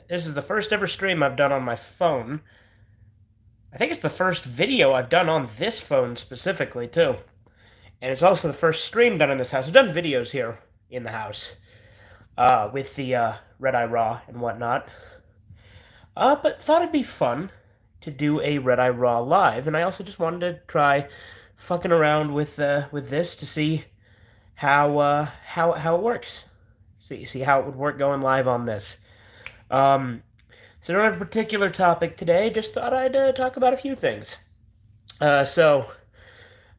This is the first ever stream I've done on my phone. I think it's the first video I've done on this phone specifically, too. And it's also the first stream done in this house. I've done videos here in the house with the Redeye Raw and whatnot. But thought it'd be fun to do a Redeye Raw live, and I also just wanted to try fucking around with this to see how it works. See how it would work going live on this. So I don't have a particular topic today. Just thought I'd talk about a few things. So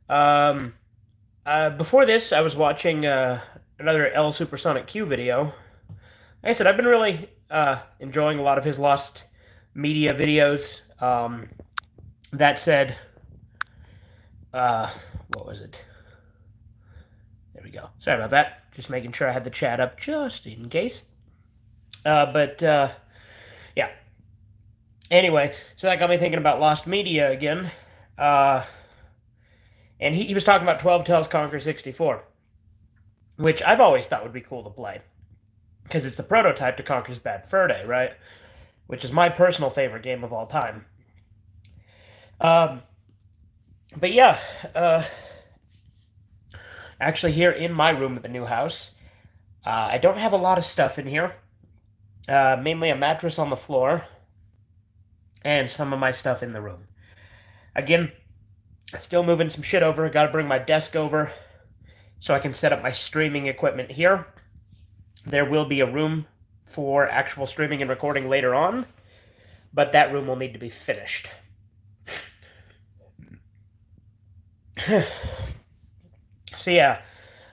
um, before this, I was watching another L Supersonic Q video. Like I said, I've been really enjoying a lot of his Lost Media videos. That said, uh, what was it? There we go. Sorry about that. Just making sure I had the chat up just in case. But yeah. Anyway, so that got me thinking about Lost Media again. And he was talking about 12 Tales Conquer 64, which I've always thought would be cool to play. Because it's the prototype to Conker's Bad Fur Day, right? Which is my personal favorite game of all time. But yeah, actually here in my room at the new house, I don't have a lot of stuff in here. Mainly a mattress on the floor and some of my stuff in the room. Again, still moving some shit over. Gotta bring my desk over so I can set up my streaming equipment here. There will be a room for actual streaming and recording later on, but that room will need to be finished. So yeah,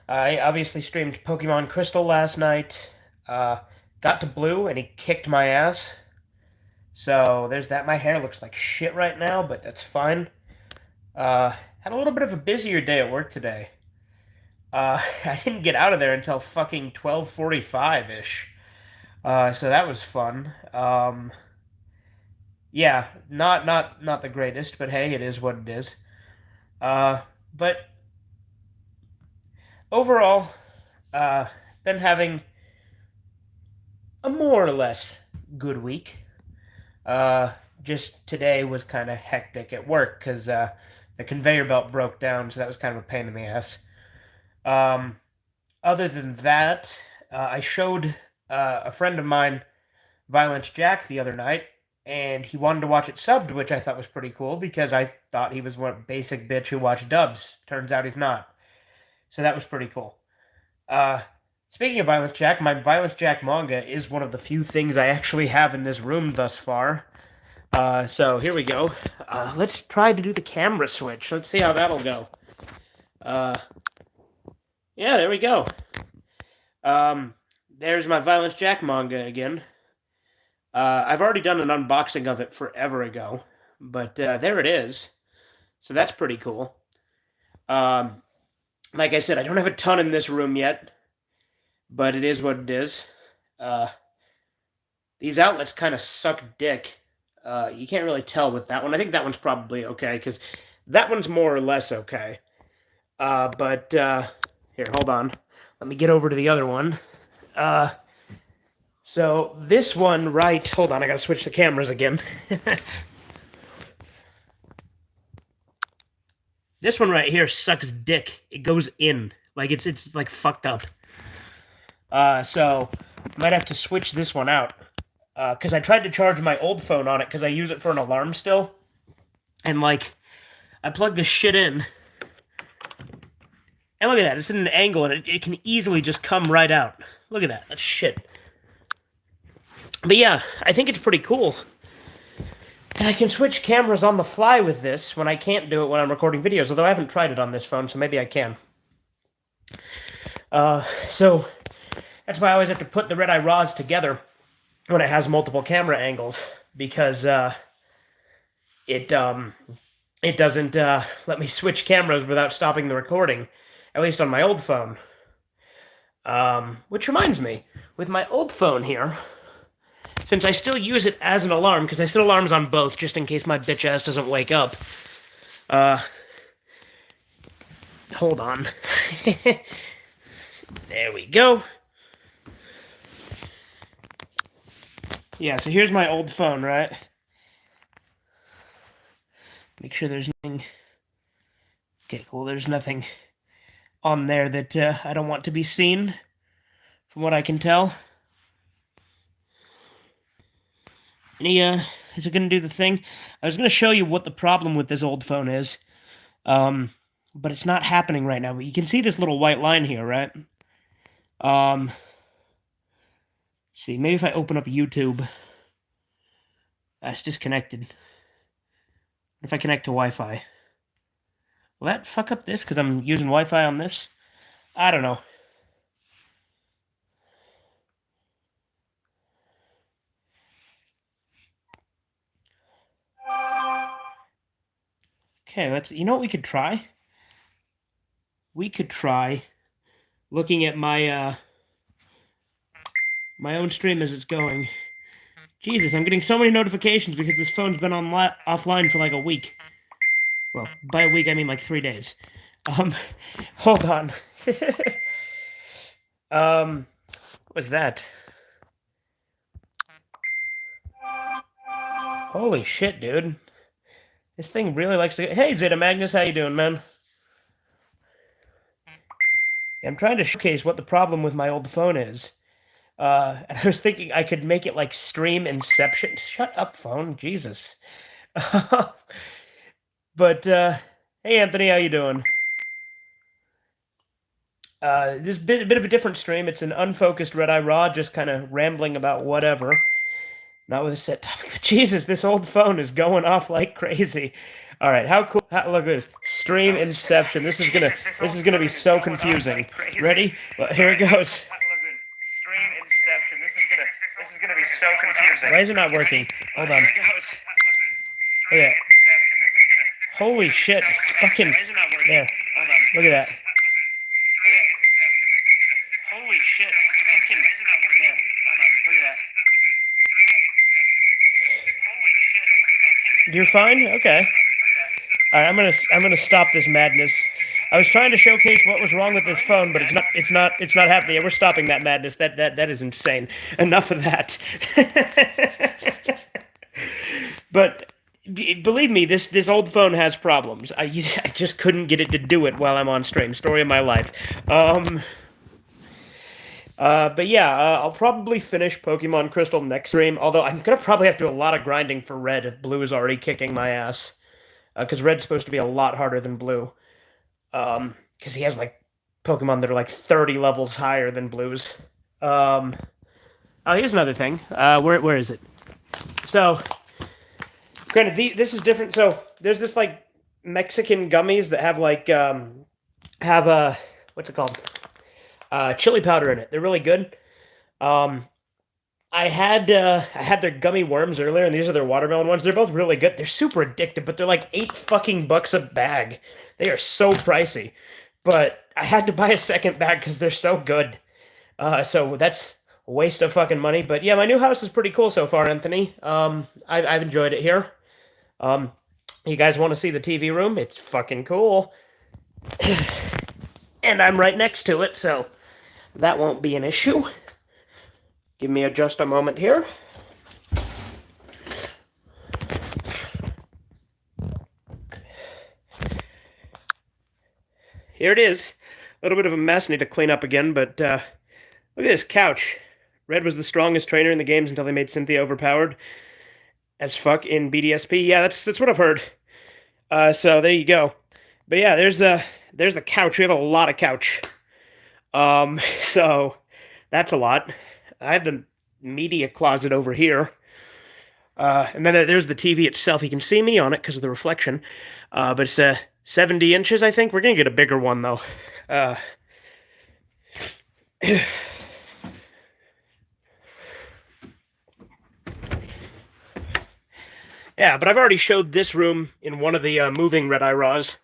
I obviously streamed Pokemon Crystal last night. Got to Blue and he kicked my ass. So there's that. My hair looks like shit right now, but that's fine. Had a little bit of a busier day at work today. I didn't get out of there until fucking 12:45-ish. So that was fun. Yeah, not the greatest, but hey, it is what it is. But overall, been having a more or less good week. Just today was kind of hectic at work because the conveyor belt broke down, so that was kind of a pain in the ass. Um, Other than that, I showed a friend of mine Violence Jack the other night, and he wanted to watch it subbed, which I thought was pretty cool because I thought he was one basic bitch who watched dubs. Turns out he's not. So that was pretty cool. Uh, Speaking of Violence Jack, my Violence Jack manga is one of the few things I actually have in this room thus far. So here we go. Let's try to do the camera switch. Let's see how that'll go. Yeah, there we go. There's my Violence Jack manga again. I've already done an unboxing of it forever ago, but there it is. So that's pretty cool. Like I said, I don't have a ton in this room yet, but it is what it is. These outlets kind of suck dick. You can't really tell with that one. I think that one's probably okay, because that one's more or less okay. But here, hold on. Let me get over to the other one. So this one, right... Hold on, I gotta switch the cameras again. This one right here sucks dick. It goes in. Like, it's like, fucked up. So, might have to switch this one out. Because I tried to charge my old phone on it, because I use it for an alarm still. And, like, I plugged this shit in. And look at that, it's in an angle, and it can easily just come right out. Look at that, that's shit. But yeah, I think it's pretty cool. And I can switch cameras on the fly with this when I can't do it when I'm recording videos, although I haven't tried it on this phone, so maybe I can. So that's why I always have to put the Redeye Raws together when it has multiple camera angles, because it doesn't let me switch cameras without stopping the recording, at least on my old phone. Which reminds me, with my old phone here, since I still use it as an alarm, because I set alarms on both, just in case my bitch ass doesn't wake up. Hold on. There we go. Yeah, so here's my old phone, right? Make sure there's nothing... Okay, cool, there's nothing on there that I don't want to be seen, from what I can tell. Any, is it gonna do the thing? I was gonna show you what the problem with this old phone is. But it's not happening right now. But you can see this little white line here, right? See, maybe if I open up YouTube, that's disconnected. If I connect to Wi-Fi, will that fuck up this because I'm using Wi-Fi on this? I don't know. Okay, let's. You know what we could try? We could try looking at my my own stream as it's going. Jesus, I'm getting so many notifications because this phone's been on offline for like a week. Well, by a week I mean like 3 days. Hold on. What was that? Holy shit, dude. This thing really likes to... Hey, Zeta Magnus, how you doing, man? I'm trying to showcase what the problem with my old phone is. And I was thinking I could make it like stream Inception. Shut up, phone. Jesus. But, hey, Anthony, how you doing? This is a bit of a different stream. It's an unfocused Redeye Raw, just kind of rambling about whatever. Not with a set topic. Jesus, this old phone is going off like crazy. All right, how cool! Look at this stream Inception. This is gonna be so confusing. Ready? Well, here it goes. Stream Inception. This is gonna be so confusing. Why is it not working? Hold on. Look at that. Holy shit! Fucking there. Look at that. Holy shit! Fucking there. Look at that. You're fine? Okay. Alright, I'm gonna stop this madness. I was trying to showcase what was wrong with this phone, but it's not happening. We're stopping that madness. That is insane. Enough of that. But believe me, this old phone has problems. I just couldn't get it to do it while I'm on stream. Story of my life. But yeah, I'll probably finish Pokemon Crystal next stream, although I'm gonna probably have to do a lot of grinding for Red if Blue is already kicking my ass. Because Red's supposed to be a lot harder than Blue. Because he has, like, Pokemon that are, like, 30 levels higher than Blue's. Oh, here's another thing. Where is it? So, granted, this is different. So, there's this, like, Mexican gummies that have, like, what's it called? Chili powder in it. They're really good. I had their gummy worms earlier, and these are their watermelon ones. They're both really good. They're super addictive, but they're like $8 a bag. They are so pricey. But I had to buy a second bag because they're so good. So that's a waste of fucking money. But yeah, my new house is pretty cool so far, Anthony. I've enjoyed it here. You guys want to see the TV room? It's fucking cool. And I'm right next to it, so that won't be an issue. Give me just a moment here. Here it is. A little bit of a mess. Need to clean up again, but look at this couch. Red was the strongest trainer in the games until they made Cynthia overpowered as fuck in BDSP. Yeah, that's what I've heard. So there you go. But yeah, there's the couch. We have a lot of couch. So that's a lot. I have the media closet over here. And then there's the TV itself. You can see me on it because of the reflection. But it's 70 inches, I think. We're going to get a bigger one, though. Yeah, but I've already showed this room in one of the moving Redeye Raws.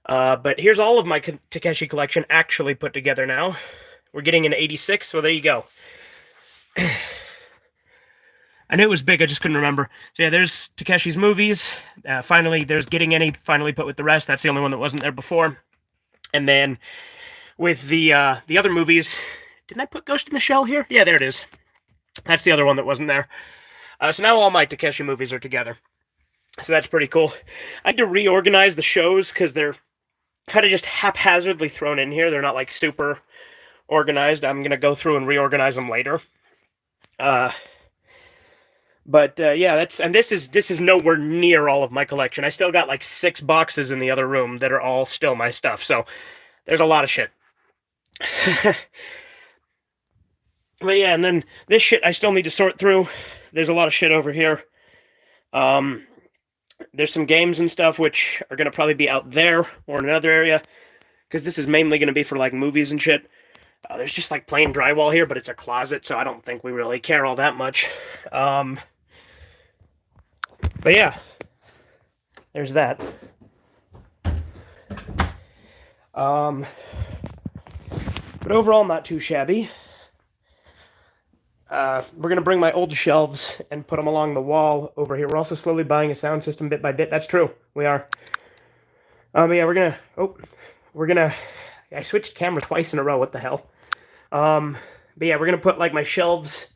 But here's all of my Takeshi collection actually put together now. We're getting an 86, so there you go. I knew it was big, I just couldn't remember. So yeah, there's Takeshi's movies. Finally, there's Getting Any, finally put with the rest. That's the only one that wasn't there before. And then with the other movies... Didn't I put Ghost in the Shell here? Yeah, there it is. That's the other one that wasn't there. So now all my Takeshi movies are together. So that's pretty cool. I had to reorganize the shows because they're kind of just haphazardly thrown in here. They're not like super organized. I'm gonna go through and reorganize them later. But yeah, this is nowhere near all of my collection. I still got like 6 boxes in the other room that are all still my stuff. So there's a lot of shit. But yeah, and then this shit I still need to sort through. There's a lot of shit over here. There's some games and stuff which are gonna probably be out there or in another area, because this is mainly gonna be for like movies and shit. There's just like plain drywall here, but it's a closet, so I don't think we really care all that much. But yeah, there's that. But overall, not too shabby. We're going to bring my old shelves and put them along the wall over here. We're also slowly buying a sound system bit by bit. That's true. We are. Yeah, we're going to... I switched camera twice in a row. What the hell? But yeah, we're going to put, like, my shelves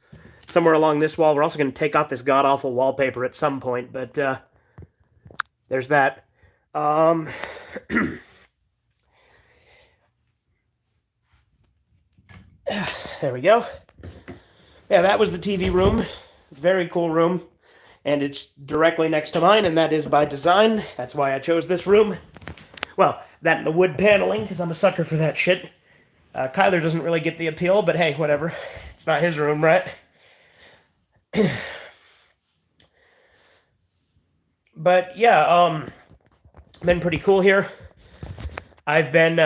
somewhere along this wall. We're also going to take off this god-awful wallpaper at some point, but, there's that. There we go. Yeah, that was the TV room. Very cool room. And it's directly next to mine, and that is by design. That's why I chose this room. Well, that and the wood paneling, because I'm a sucker for that shit. Kyler doesn't really get the appeal, but hey, whatever. It's not his room, right? But yeah, been pretty cool here. I've been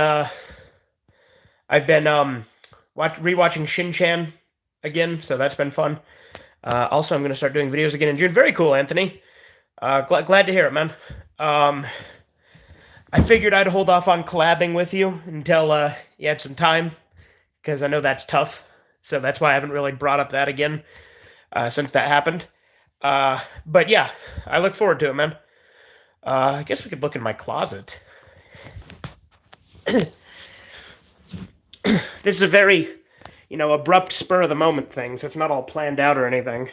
rewatching Shin-Chan again, so that's been fun. Also, I'm going to start doing videos again in June. Very cool, Anthony. Glad to hear it, man. I figured I'd hold off on collabing with you until you had some time, because I know that's tough. So that's why I haven't really brought up that again since that happened. But yeah, I look forward to it, man. I guess we could look in my closet. This is a very, abrupt spur-of-the-moment thing, so it's not all planned out or anything.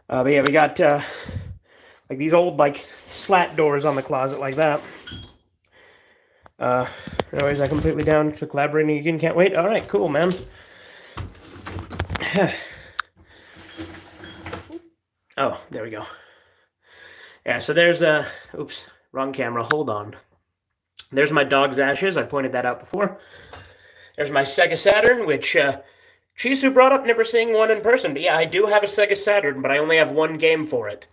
But yeah, we got, like, these old, like, slat doors on the closet like that. Anyways, I'm completely down to collaborating again. Can't wait. All right, cool, man. Oh, there we go. Yeah, so there's oops, wrong camera. Hold on. There's my dog's ashes. I pointed that out before. There's my Sega Saturn, which Chisu brought up never seeing one in person. But yeah, I do have a Sega Saturn, but I only have one game for it.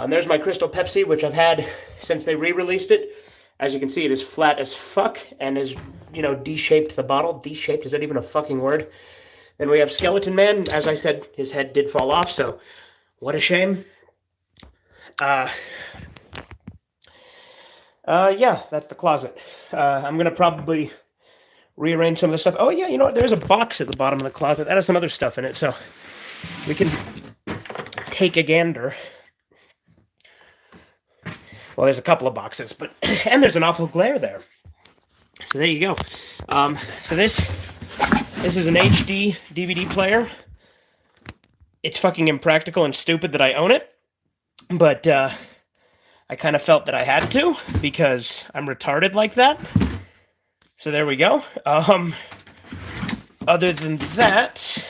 There's my Crystal Pepsi, which I've had since they re-released it. As you can see, it is flat as fuck and is, D-shaped the bottle. D-shaped, is that even a fucking word? Then we have Skeleton Man. As I said, his head did fall off, so what a shame. Yeah, that's the closet. I'm going to probably rearrange some of the stuff. Oh, yeah, you know what? There's a box at the bottom of the closet. That has some other stuff in it, so we can take a gander. Well, there's a couple of boxes, but and there's an awful glare there. So there you go. So this is an HD DVD player. It's fucking impractical and stupid that I own it, but I kind of felt that I had to because I'm retarded like that. So there we go. Other than that,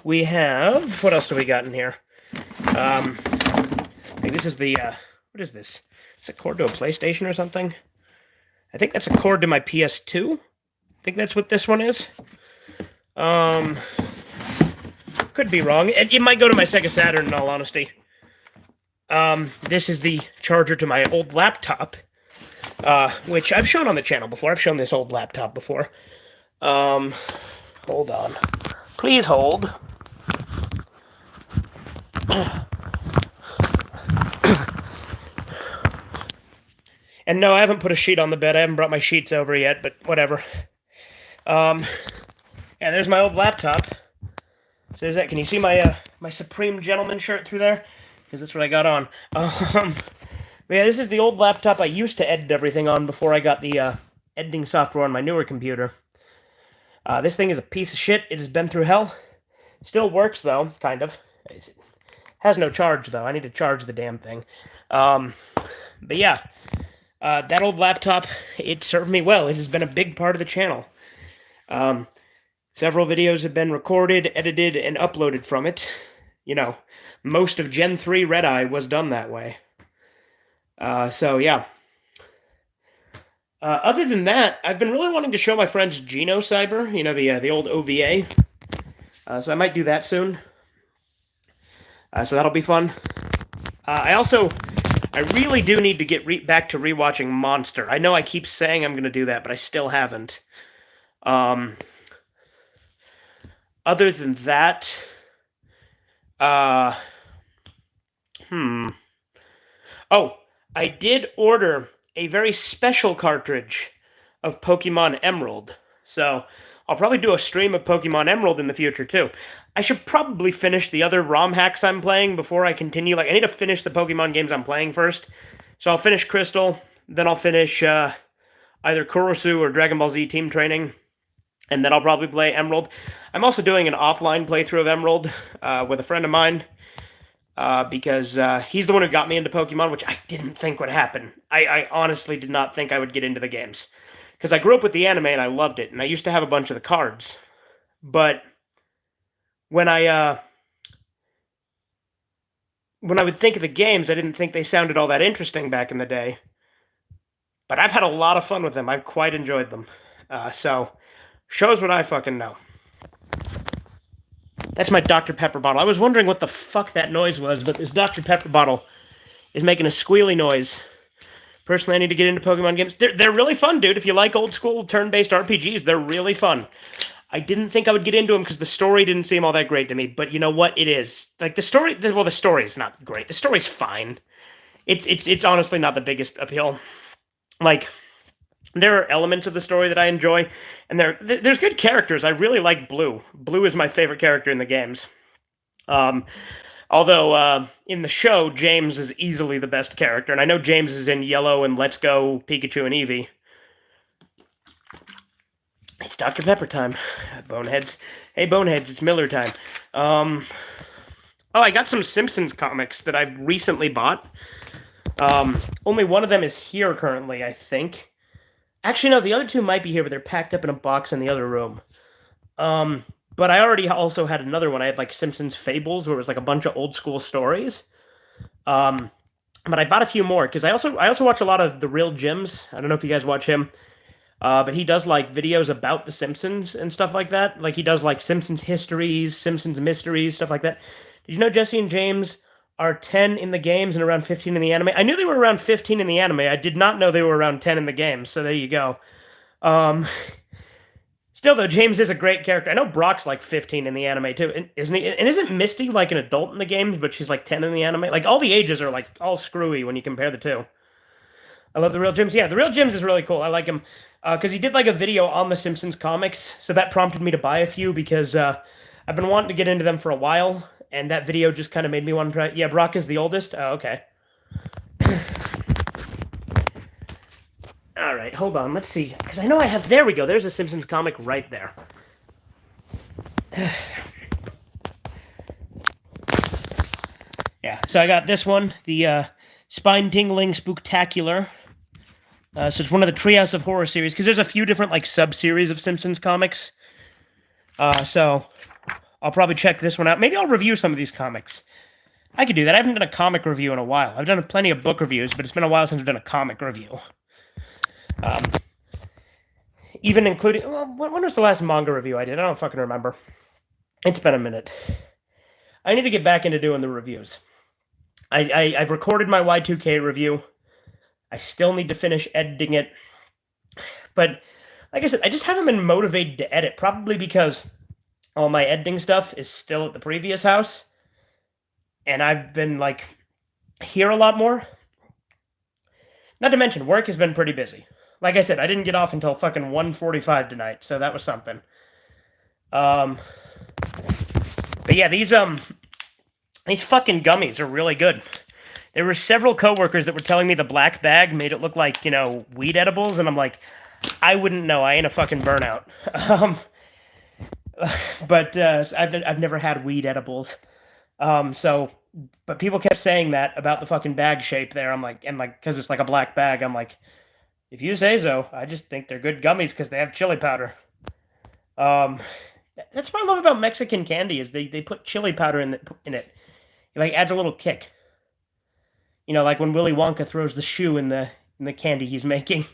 we have, what else do we got in here? I think this is the what is this? Is it a cord to a PlayStation or something? I think that's a cord to my PS2. I think that's what this one is. Could be wrong. It might go to my Sega Saturn, in all honesty. This is the charger to my old laptop, which I've shown on the channel before. I've shown this old laptop before. Hold on. Please hold. And no, I haven't put a sheet on the bed. I haven't brought my sheets over yet, but whatever. And there's my old laptop. So there's that. Can you see my my Supreme Gentleman shirt through there? Because that's what I got on. But yeah, this is the old laptop I used to edit everything on before I got the editing software on my newer computer. This thing is a piece of shit. It has been through hell. Still works, though, kind of. It has no charge, though. I need to charge the damn thing. But yeah, that old laptop, it served me well. It has been a big part of the channel. Several videos have been recorded, edited, and uploaded from it. You know, most of Gen 3 Redeye was done that way. So yeah. Other than that, I've been really wanting to show my friends Genocyber, you know, the old OVA. So I might do that soon. So that'll be fun. I really do need to get back to rewatching Monster. I know I keep saying I'm going to do that, but I still haven't. Other than that, oh, I did order a very special cartridge of Pokemon Emerald. So I'll probably do a stream of Pokemon Emerald in the future, too. I should probably finish the other ROM hacks I'm playing before I continue. Like, I need to finish the Pokemon games I'm playing first. So I'll finish Crystal, then I'll finish either Kurosu or Dragon Ball Z Team Training, and then I'll probably play Emerald. I'm also doing an offline playthrough of Emerald with a friend of mine, because he's the one who got me into Pokemon, which I didn't think would happen. I honestly did not think I would get into the games. Because I grew up with the anime and I loved it, and I used to have a bunch of the cards. But when I would think of the games, I didn't think they sounded all that interesting back in the day. But I've had a lot of fun with them. I've quite enjoyed them. So, shows what I fucking know. That's my Dr. Pepper bottle. I was wondering what the fuck that noise was, but this Dr. Pepper bottle is making a squealy noise. Personally, I need to get into Pokemon games. They're really fun, dude. If you like old school turn-based RPGs, they're really fun. I didn't think I would get into them because the story didn't seem all that great to me. But you know what? It is. Like, the story's not great. The story's fine. It's honestly not the biggest appeal. Like, there are elements of the story that I enjoy, and there's good characters. I really like Blue. Blue is my favorite character in the games. Although, in the show, James is easily the best character, and I know James is in Yellow and Let's Go, Pikachu and Eevee. It's Dr. Pepper time. Boneheads. Hey, Boneheads, it's Miller time. Oh, I got some Simpsons comics that I've recently bought. Only one of them is here currently, I think. Actually, no, the other two might be here, but they're packed up in a box in the other room. But I already also had another one. I had, like, Simpsons Fables, where it was, like, a bunch of old-school stories. But I bought a few more, because I also watch a lot of The Real Jims. I don't know if you guys watch him. But he does, like, videos about The Simpsons and stuff like that. Like, he does, like, Simpsons histories, Simpsons mysteries, stuff like that. Did you know Jesse and James are 10 in the games and around 15 in the anime? I knew they were around 15 in the anime. I did not know they were around 10 in the games, so there you go. Still, though, James is a great character. I know Brock's like 15 in the anime, too, isn't he? And isn't Misty like an adult in the games, but she's like 10 in the anime? Like, all the ages are like all screwy when you compare the two. I love The Real Jims. Yeah, The Real Jims is really cool. I like him because he did like a video on the Simpsons comics, so that prompted me to buy a few because I've been wanting to get into them for a while, and that video just kind of made me want to try. Yeah, Brock is the oldest? Oh, okay. All right, hold on. Let's see. Because I know I have... There we go. There's a Simpsons comic right there. Yeah, so I got this one, the Spine-Tingling Spooktacular. So it's one of the Treehouse of Horror series, because there's a few different, like, sub-series of Simpsons comics. So I'll probably check this one out. Maybe I'll review some of these comics. I could do that. I haven't done a comic review in a while. I've done plenty of book reviews, but it's been a while since I've done a comic review. Even including... Well, when was the last manga review I did? I don't fucking remember. It's been a minute. I need to get back into doing the reviews. I've recorded my Y2K review. I still need to finish editing it. But, like I said, I just haven't been motivated to edit. Probably because all my editing stuff is still at the previous house. And I've been, like, here a lot more. Not to mention, work has been pretty busy. Like I said, I didn't get off until fucking 1:45 tonight, so that was something. But yeah, these fucking gummies are really good. There were several coworkers that were telling me the black bag made it look like, you know, weed edibles, and I'm like, I wouldn't know. I ain't a fucking burnout. But I've never had weed edibles. So, but people kept saying that about the fucking bag shape there. I'm like, and like, because it's like a black bag. I'm like, if you say so, I just think they're good gummies because they have chili powder. Um, that's what I love about Mexican candy is they put chili powder in it. It like adds a little kick. Like when Willy Wonka throws the shoe in the candy he's making.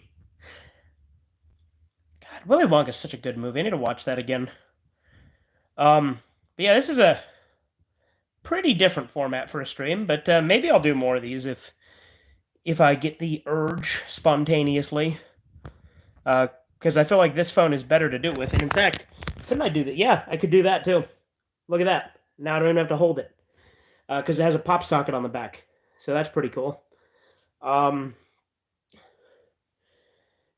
God, Willy Wonka's such a good movie. I need to watch that again. But yeah, this is a pretty different format for a stream, but maybe I'll do more of these if I get the urge spontaneously. Because I feel like this phone is better to do it with. And in fact, couldn't I do that? Yeah, I could do that too. Look at that. Now I don't even have to hold it because it has a pop socket on the back. So that's pretty cool. But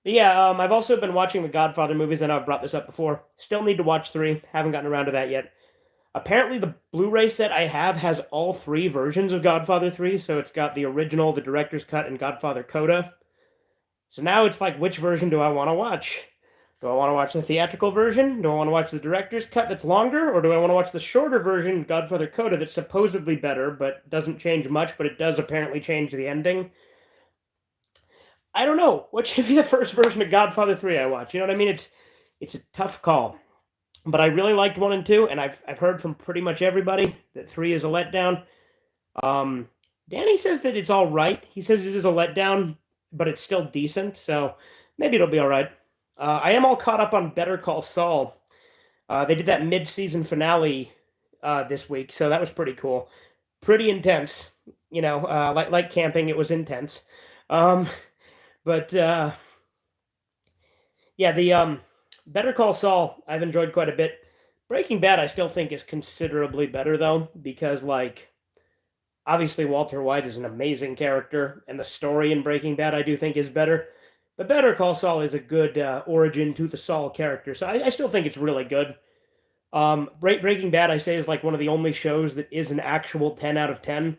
yeah, I've also been watching the Godfather movies. I know I've brought this up before. Still need to watch 3. Haven't gotten around to that yet. Apparently, the Blu-ray set I have has all 3 versions of Godfather 3. So it's got the original, the director's cut, and Godfather Coda. So now it's like, which version do I want to watch? Do I want to watch the theatrical version? Do I want to watch the director's cut that's longer? Or do I want to watch the shorter version, Godfather Coda, that's supposedly better, but doesn't change much, but it does apparently change the ending? I don't know. What should be the first version of Godfather 3 I watch? You know what I mean? It's a tough call. But I really liked 1 and 2, and I've heard from pretty much everybody that 3 is a letdown. Danny says that it's all right. He says it is a letdown, but it's still decent, so maybe it'll be all right. I am all caught up on Better Call Saul. They did that mid-season finale this week, so that was pretty cool. Pretty intense, like camping, it was intense. But yeah, the Better Call Saul I've enjoyed quite a bit. Breaking Bad I still think is considerably better though, because like obviously Walter White is an amazing character, and the story in Breaking Bad I do think is better. But Better Call Saul is a good origin to the Saul character, so I still think it's really good. Breaking Bad I say is like one of the only shows that is an actual 10 out of 10.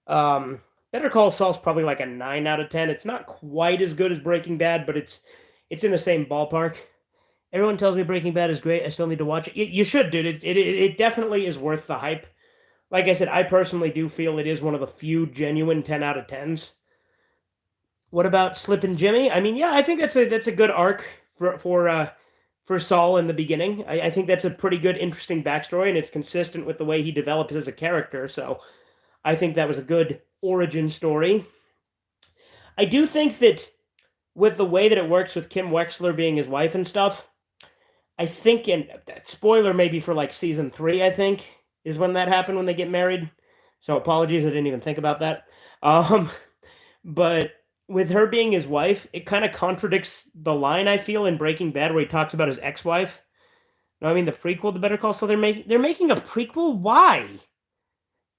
Better Call Saul's probably like a 9 out of 10. It's not quite as good as Breaking Bad, but it's in the same ballpark. Everyone tells me Breaking Bad is great. I still need to watch it. You should, dude. It definitely is worth the hype. Like I said, I personally do feel it is one of the few genuine 10 out of 10s. What about Slip and Jimmy? I mean, yeah, I think that's a good arc for Saul in the beginning. I think that's a pretty good, interesting backstory, and it's consistent with the way he develops as a character. So I think that was a good origin story. I do think that with the way that it works with Kim Wexler being his wife and stuff, I think, and spoiler maybe for like season 3, I think, is when that happened when they get married. So apologies, I didn't even think about that. But with her being his wife, it kind of contradicts the line I feel in Breaking Bad where he talks about his ex-wife. No, I mean the prequel to Better Call Saul. They're making a prequel. Why?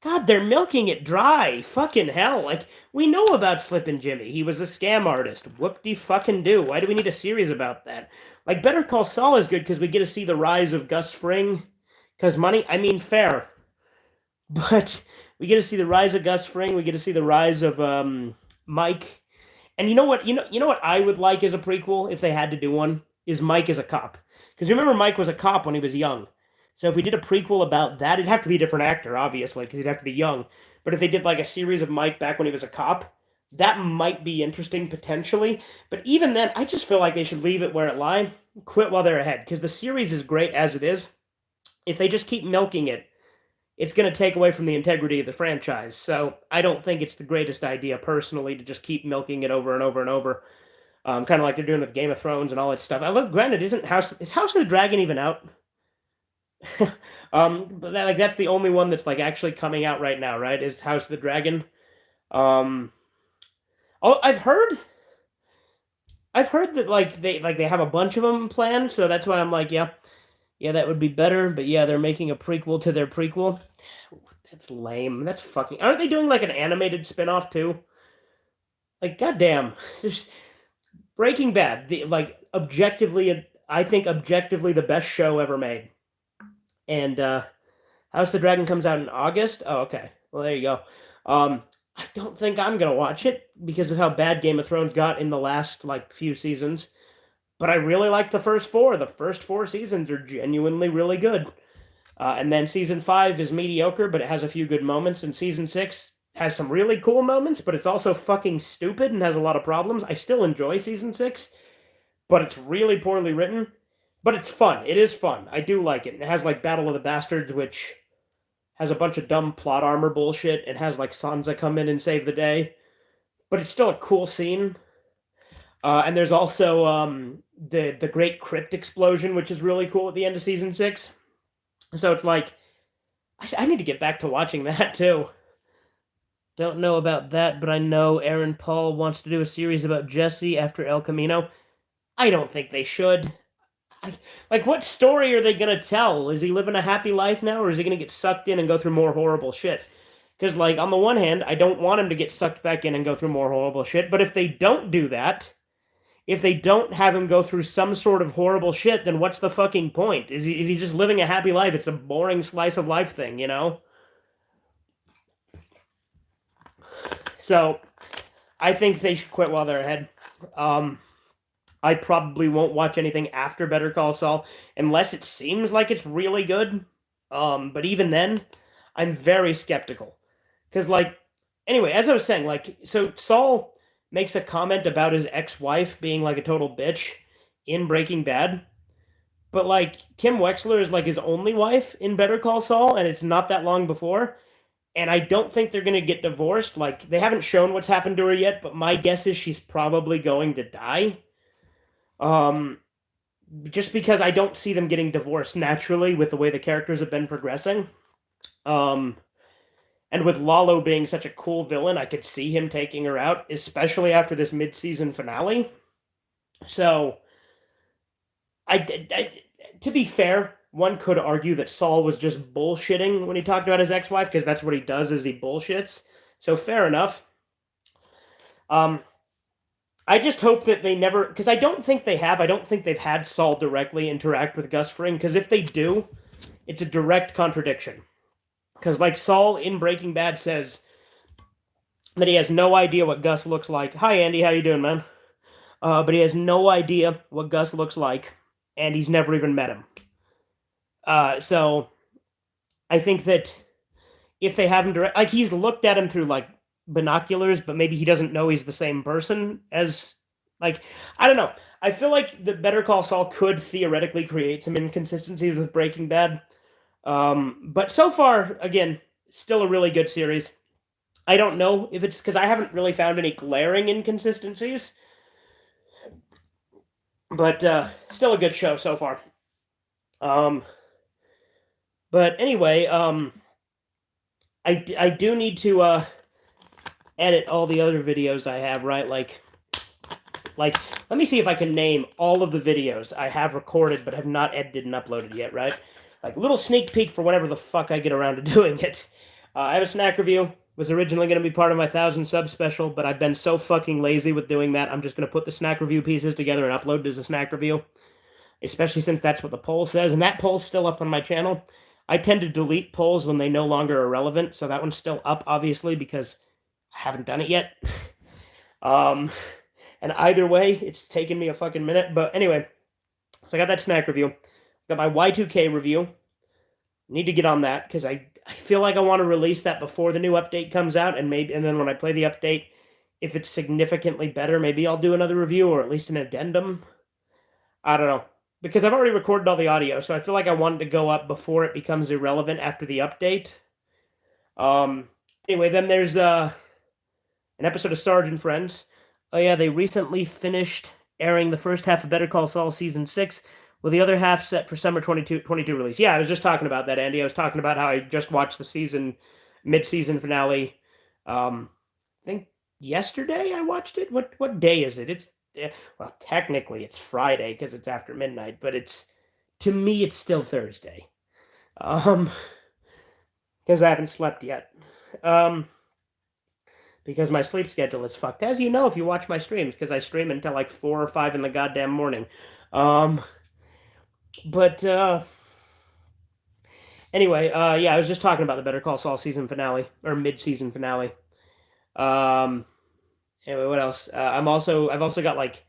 God, they're milking it dry. Fucking hell. Like, we know about Slippin' Jimmy. He was a scam artist. Whoop-de-fucking-do. Why do we need a series about that? Like, Better Call Saul is good because we get to see the rise of Gus Fring. Because money, I mean, fair. But we get to see the rise of Gus Fring. We get to see the rise of Mike. And you know what? You know what I would like as a prequel, if they had to do one, is Mike as a cop. Because remember, Mike was a cop when he was young. So if we did a prequel about that, it'd have to be a different actor, obviously, because he'd have to be young. But if they did like a series of Mike back when he was a cop, that might be interesting potentially. But even then, I just feel like they should leave it where it lies, quit while they're ahead, because the series is great as it is. If they just keep milking it, it's going to take away from the integrity of the franchise. So I don't think it's the greatest idea personally to just keep milking it over and over and over. Kind of like they're doing with Game of Thrones and all that stuff. I look, granted, is House of the Dragon even out? But that's the only one that's like actually coming out right now, right? Is House of the Dragon. Oh, I've heard that like they have a bunch of them planned, so that's why I'm like, yeah, that would be better. But yeah, they're making a prequel to their prequel. That's lame. That's fucking. Aren't they doing like an animated spinoff too? Like, goddamn, there's Breaking Bad. I think objectively the best show ever made. And House of the Dragon comes out in August. Oh, okay. Well, there you go. I don't think I'm gonna watch it because of how bad Game of Thrones got in the last like few seasons. but I really like the first four. The first four seasons are genuinely really good. And then season 5 is mediocre, but it has a few good moments. And season 6 has some really cool moments, but it's also fucking stupid and has a lot of problems. I still enjoy season 6, but it's really poorly written. But it's fun. It is fun. I do like it. It has like Battle of the Bastards, which has a bunch of dumb plot armor bullshit. It has like Sansa come in and save the day, but it's still a cool scene. And there's also the Great Crypt Explosion, which is really cool at the end of season 6. So it's like I need to get back to watching that too. Don't know about that, but I know Aaron Paul wants to do a series about Jesse after El Camino. I don't think they should. Like, what story are they gonna tell? Is he living a happy life now, or is he gonna get sucked in and go through more horrible shit? Because, like, on the one hand, I don't want him to get sucked back in and go through more horrible shit, but if they don't do that, if they don't have him go through some sort of horrible shit, then what's the fucking point? Is he just living a happy life? It's a boring slice of life thing, you know? So, I think they should quit while they're ahead. I probably won't watch anything after Better Call Saul unless it seems like it's really good. But even then, I'm very skeptical. Because, like, anyway, as I was saying, like, so Saul makes a comment about his ex-wife being, like, a total bitch in Breaking Bad. But, like, Kim Wexler is, like, his only wife in Better Call Saul, and it's not that long before. And I don't think they're going to get divorced. Like, they haven't shown what's happened to her yet, but my guess is she's probably going to die. Just because I don't see them getting divorced naturally with the way the characters have been progressing. And with Lalo being such a cool villain, I could see him taking her out, especially after this mid-season finale. So, to be fair, one could argue that Saul was just bullshitting when he talked about his ex-wife, because that's what he does, is he bullshits. So fair enough. I just hope that they never, because I don't think they have. I don't think they've had Saul directly interact with Gus Fring, because if they do, it's a direct contradiction. Because like Saul in Breaking Bad says that he has no idea what Gus looks like. Hi, Andy, how you doing, man? But he has no idea what Gus looks like, and he's never even met him. So I think that if they have him direct, like he's looked at him through like binoculars, but maybe he doesn't know he's the same person as, like, I don't know. I feel like the Better Call Saul could theoretically create some inconsistencies with Breaking Bad. But so far, again, still a really good series. I don't know if it's because I haven't really found any glaring inconsistencies. But still a good show so far. But anyway, I do need to edit all the other videos I have, right? Like let me see if I can name all of the videos I have recorded but have not edited and uploaded yet, right? Like little sneak peek for whenever the fuck I get around to doing it. I have a snack review. Was originally going to be part of my 1,000 sub special, but I've been so fucking lazy with doing that. I'm just going to put the snack review pieces together and upload it as a snack review. Especially since that's what the poll says, and that poll's still up on my channel. I tend to delete polls when they no longer are relevant, so that one's still up, obviously, because I haven't done it yet. And either way, it's taken me a fucking minute. But anyway, so I got that snack review. Got my Y2K review. Need to get on that, because I feel like I want to release that before the new update comes out, and then when I play the update, if it's significantly better, maybe I'll do another review, or at least an addendum. I don't know. Because I've already recorded all the audio, so I feel like I want it to go up before it becomes irrelevant after the update. Anyway, then there's an episode of Sarge and Friends. Oh yeah, they recently finished airing the first half of Better Call Saul Season 6, with the other half set for summer 2022 release. Yeah, I was just talking about that, Andy. I was talking about how I just watched the mid-season finale. I think yesterday I watched it. What day is it? Well, technically it's Friday because it's after midnight, but to me it's still Thursday. Because I haven't slept yet. Because my sleep schedule is fucked, as you know if you watch my streams, because I stream until like 4 or 5 in the goddamn morning. But anyway, yeah, I was just talking about the Better Call Saul season finale, or mid-season finale. Anyway, what else? I've also got like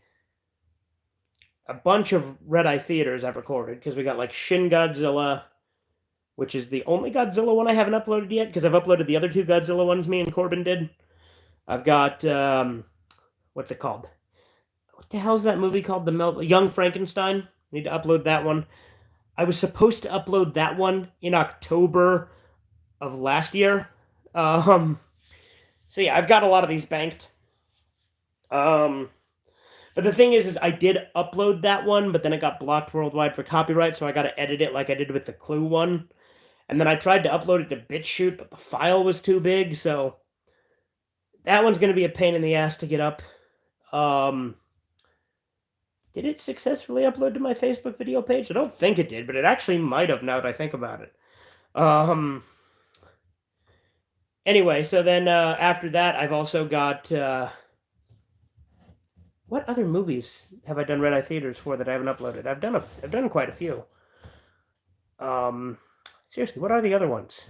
a bunch of Redeye theaters I've recorded because we got like Shin Godzilla, which is the only Godzilla one I haven't uploaded yet because I've uploaded the other two Godzilla ones me and Corbin did. I've got what's it called? What the hell's that movie called? Young Frankenstein. I need to upload that one. I was supposed to upload that one in October of last year. Um, so yeah, I've got a lot of these banked. But the thing is I did upload that one, but then it got blocked worldwide for copyright, so I got to edit it like I did with the Clue one. And then I tried to upload it to BitChute, but the file was too big, so that one's going to be a pain in the ass to get up. Did it successfully upload to my Facebook video page? I don't think it did, but it actually might have now that I think about it. Anyway, so then after that, I've also got... what other movies have I done Red Eye Theaters for that I haven't uploaded? I've done quite a few. Seriously, what are the other ones?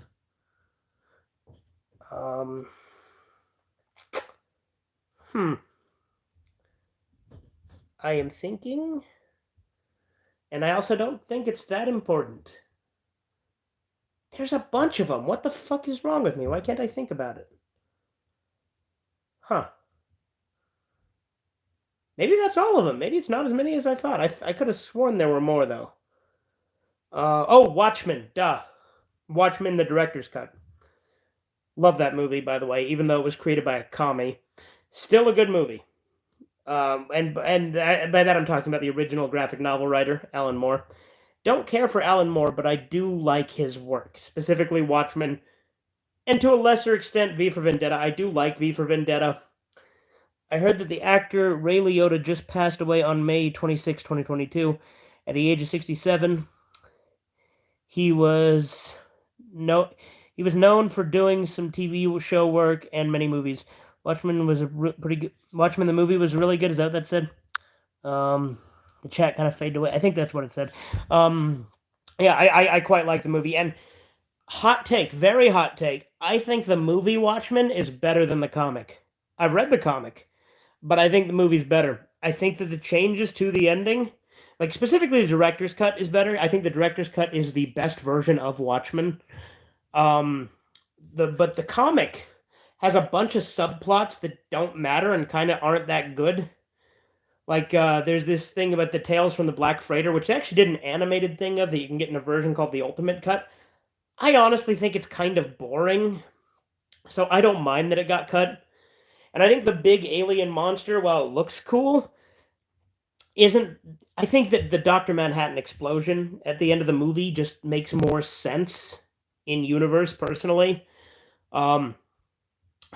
I am thinking, and I also don't think it's that important. There's a bunch of them. What the fuck is wrong with me? Why can't I think about it? Huh. Maybe that's all of them. Maybe it's not as many as I thought. I could have sworn there were more, though. Oh, Watchmen. Duh. Watchmen, the director's cut. Love that movie, by the way, even though it was created by a commie. Still a good movie. And by that I'm talking about the original graphic novel writer, Alan Moore. Don't care for Alan Moore, but I do like his work, specifically Watchmen, and to a lesser extent V for Vendetta. I do like V for Vendetta. I heard that the actor Ray Liotta just passed away on May 26, 2022, at the age of 67. He was known for doing some TV show work and many movies. Watchmen was pretty good. Watchmen the movie was really good. Is that what that said? The chat kind of faded away. I think that's what it said. Yeah, I quite like the movie. And hot take, very hot take. I think the movie Watchmen is better than the comic. I've read the comic, but I think the movie's better. I think that the changes to the ending, like specifically the director's cut, is better. I think the director's cut is the best version of Watchmen. But the comic has a bunch of subplots that don't matter and kind of aren't that good. Like, there's this thing about the Tales from the Black Freighter, which they actually did an animated thing of that you can get in a version called the Ultimate Cut. I honestly think it's kind of boring, so I don't mind that it got cut. And I think the big alien monster, while it looks cool, isn't... I think that the Dr. Manhattan explosion at the end of the movie just makes more sense in universe, personally.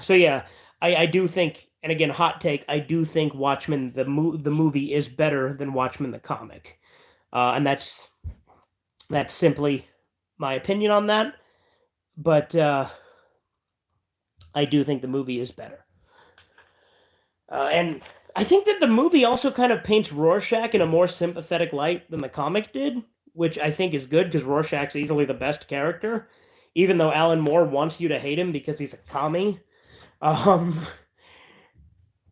So yeah, I do think, and again, hot take, I do think Watchmen, the movie, is better than Watchmen, the comic. And that's simply my opinion on that. But I do think the movie is better. And I think that the movie also kind of paints Rorschach in a more sympathetic light than the comic did, which I think is good because Rorschach's easily the best character, even though Alan Moore wants you to hate him because he's a commie.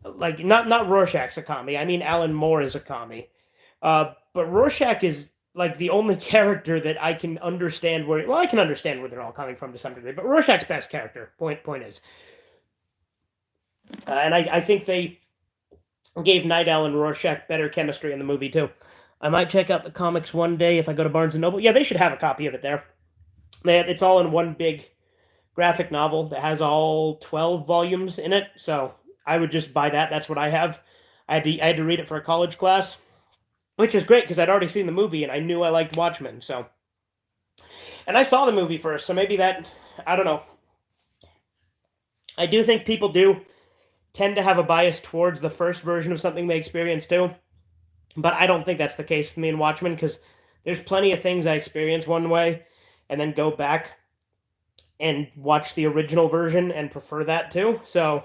Like, not Rorschach's a commie. I mean, Alan Moore is a commie. But Rorschach is like the only character that I can understand where. Well, I can understand where they're all coming from to some degree, but Rorschach's best character. Point is, and I think they gave Night Owl and Rorschach better chemistry in the movie too. I might check out the comics one day if I go to Barnes and Noble. Yeah, they should have a copy of it there. Man, it's all in one big graphic novel that has all 12 volumes in it, so I would just buy that. That's what I have. I had to read it for a college class, which is great because I'd already seen the movie and I knew I liked Watchmen. So, and I saw the movie first, so maybe that, I don't know. I do think people do tend to have a bias towards the first version of something they experience too, but I don't think that's the case with me in Watchmen because there's plenty of things I experience one way and then go back and watch the original version and prefer that too. So,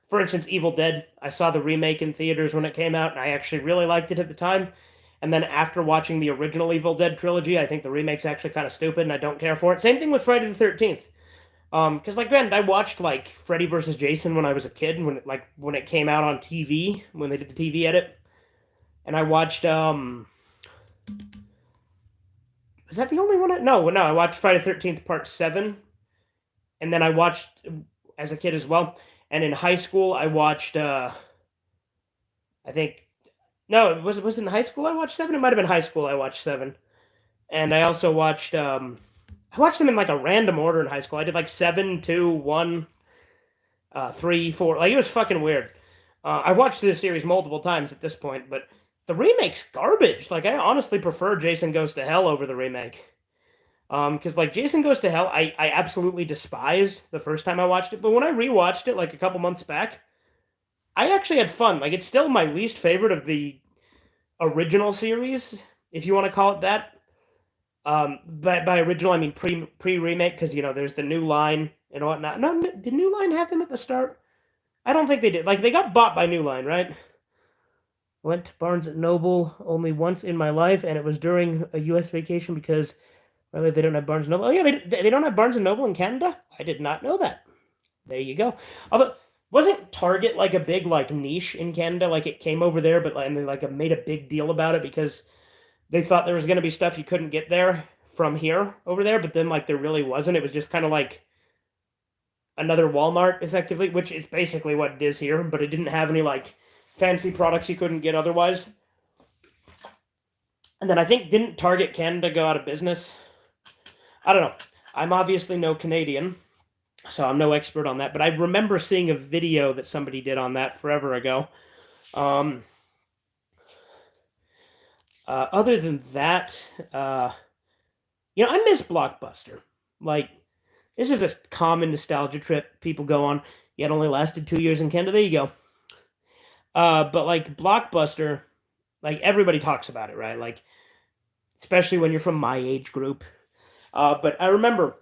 for instance, Evil Dead, I saw the remake in theaters when it came out, and I actually really liked it at the time. And then after watching the original Evil Dead trilogy, I think the remake's actually kind of stupid, and I don't care for it. Same thing with Friday the 13th. Because, like, granted, I watched, like, Freddy vs. Jason when I was a kid, when it came out on TV, when they did the TV edit. And I watched was that the only one? No, I watched Friday the 13th Part 7, and then I watched as a kid as well. And in high school I watched I think no, was it in high school I watched 7? It might have been high school I watched 7. And I also watched I watched them in like a random order in high school. I did like 7, 2, 1, 3, 4. Like it was fucking weird. I've watched this series multiple times at this point, but the remake's garbage. Like I honestly prefer Jason Goes to Hell over the remake. Because like Jason Goes to Hell, I absolutely despised the first time I watched it, but when I rewatched it like a couple months back, I actually had fun. Like it's still my least favorite of the original series, if you want to call it that. By original I mean pre remake, because there's the New Line and whatnot. No, did New Line have them at the start? I don't think they did. Like they got bought by New Line, right? Went to Barnes and Noble only once in my life, and it was during a U.S. vacation because well, they don't have Barnes and Noble. Oh yeah, they don't have Barnes and Noble in Canada. I did not know that. There you go. Although wasn't Target like a big like niche in Canada? Like it came over there, but and they like made a big deal about it because they thought there was going to be stuff you couldn't get there from here over there, but then like there really wasn't. It was just kind of like another Walmart effectively, which is basically what it is here, but it didn't have any like fancy products you couldn't get otherwise. And then I think didn't Target Canada go out of business? I don't know. I'm obviously no Canadian, so I'm no expert on that, but I remember seeing a video that somebody did on that forever ago. Um, Other than that, I miss Blockbuster. Like, this is a common nostalgia trip people go on. Yet only lasted 2 years in Canada. There you go. But like Blockbuster, like everybody talks about it, right? Like, especially when you're from my age group. But I remember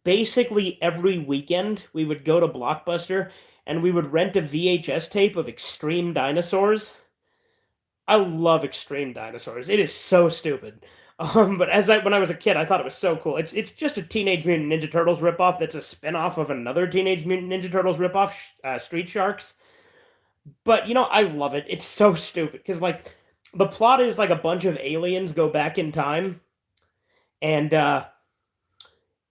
basically every weekend we would go to Blockbuster and we would rent a VHS tape of Extreme Dinosaurs. I love Extreme Dinosaurs. It is so stupid. But when I was a kid, I thought it was so cool. It's just a Teenage Mutant Ninja Turtles ripoff that's a spinoff of another Teenage Mutant Ninja Turtles ripoff, Street Sharks. But I love it. It's so stupid because like the plot is like a bunch of aliens go back in time, and yeah,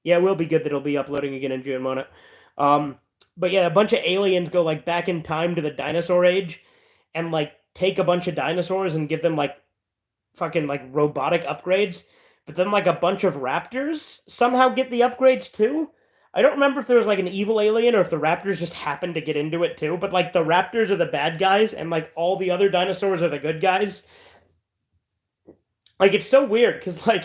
it will be good that it'll be uploading again in June, won't it? But yeah, a bunch of aliens go like back in time to the dinosaur age, and like take a bunch of dinosaurs and give them like fucking like robotic upgrades. But then like a bunch of raptors somehow get the upgrades too. I don't remember if there was like an evil alien or if the raptors just happened to get into it too. But like the raptors are the bad guys and like all the other dinosaurs are the good guys. Like it's so weird because like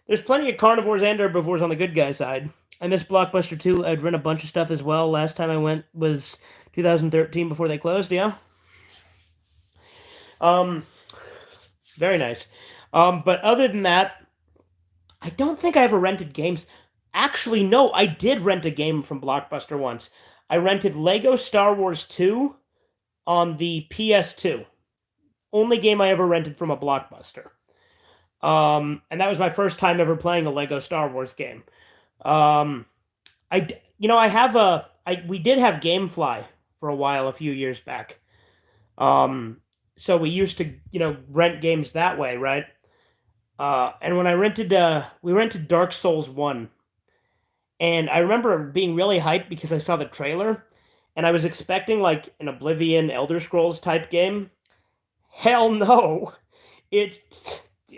there's plenty of carnivores and herbivores on the good guy side. I miss Blockbuster too. I'd rent a bunch of stuff as well. Last time I went was 2013 before they closed. Yeah. Um, Very nice. But other than that, I don't think I ever rented games. Actually, no, I did rent a game from Blockbuster once. I rented Lego Star Wars 2 on the PS2. Only game I ever rented from a Blockbuster. And that was my first time ever playing a Lego Star Wars game. Um, I have we did have GameFly for a while a few years back. So we used to, rent games that way, right? And when we rented Dark Souls 1. And I remember being really hyped because I saw the trailer and I was expecting like an Oblivion Elder Scrolls type game. Hell no. It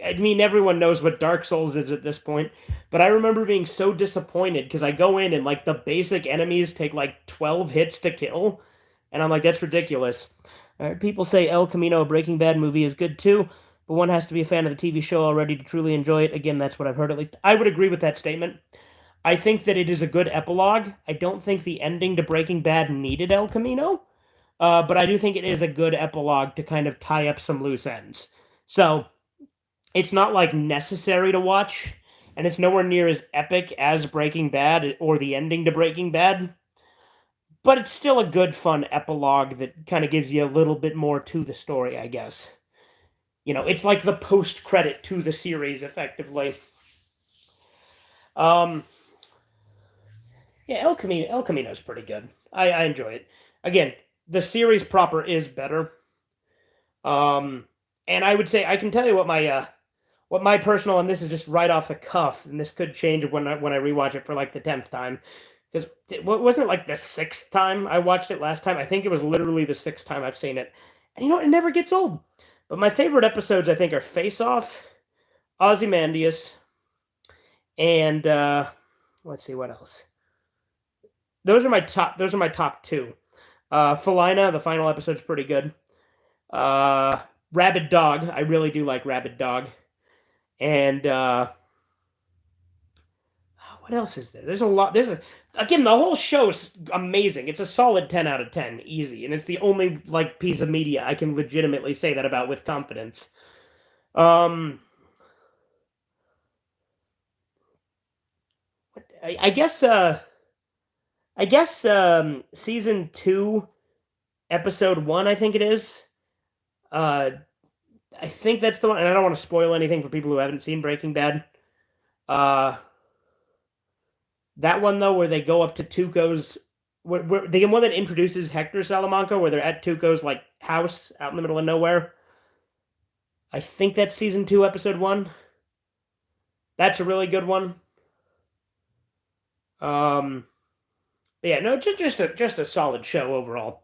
I mean everyone knows what Dark Souls is at this point, but I remember being so disappointed because I go in and like the basic enemies take like 12 hits to kill and I'm like that's ridiculous. People say El Camino, a Breaking Bad movie, is good too, but one has to be a fan of the TV show already to truly enjoy it. Again, that's what I've heard at least. I would agree with that statement. I think that it is a good epilogue. I don't think the ending to Breaking Bad needed El Camino, but I do think it is a good epilogue to kind of tie up some loose ends. So it's not like necessary to watch, and it's nowhere near as epic as Breaking Bad or the ending to Breaking Bad. But it's still a good, fun epilogue that kind of gives you a little bit more to the story, I guess. It's like the post credit to the series, effectively. Um, yeah, El Camino's pretty good. I enjoy it. Again, the series proper is better. And I would say I can tell you what my personal, and this is just right off the cuff, and this could change when I rewatch it for like the 10th time. Because wasn't it like the 6th time I watched it last time? I think it was literally the 6th time I've seen it. And you know, it never gets old. But my favorite episodes, I think, are Face Off, Ozymandias, and let's see what else. Those are my top two. Felina, the final episode's pretty good. Uh, Rabid Dog, I really do like Rabid Dog. And what else is there? There's a lot. Again, the whole show's amazing. It's a solid 10 out of 10, easy, and it's the only like piece of media I can legitimately say that about with confidence. Um, I guess season 2, episode 1, I think it is. Uh, I think that's the one, and I don't want to spoil anything for people who haven't seen Breaking Bad. Uh, that one though, where they go up to Tuco's, where the one that introduces Hector Salamanca, where they're at Tuco's like house out in the middle of nowhere. I think that's season 2, episode 1. That's a really good one. Um, yeah, no, just a solid show overall.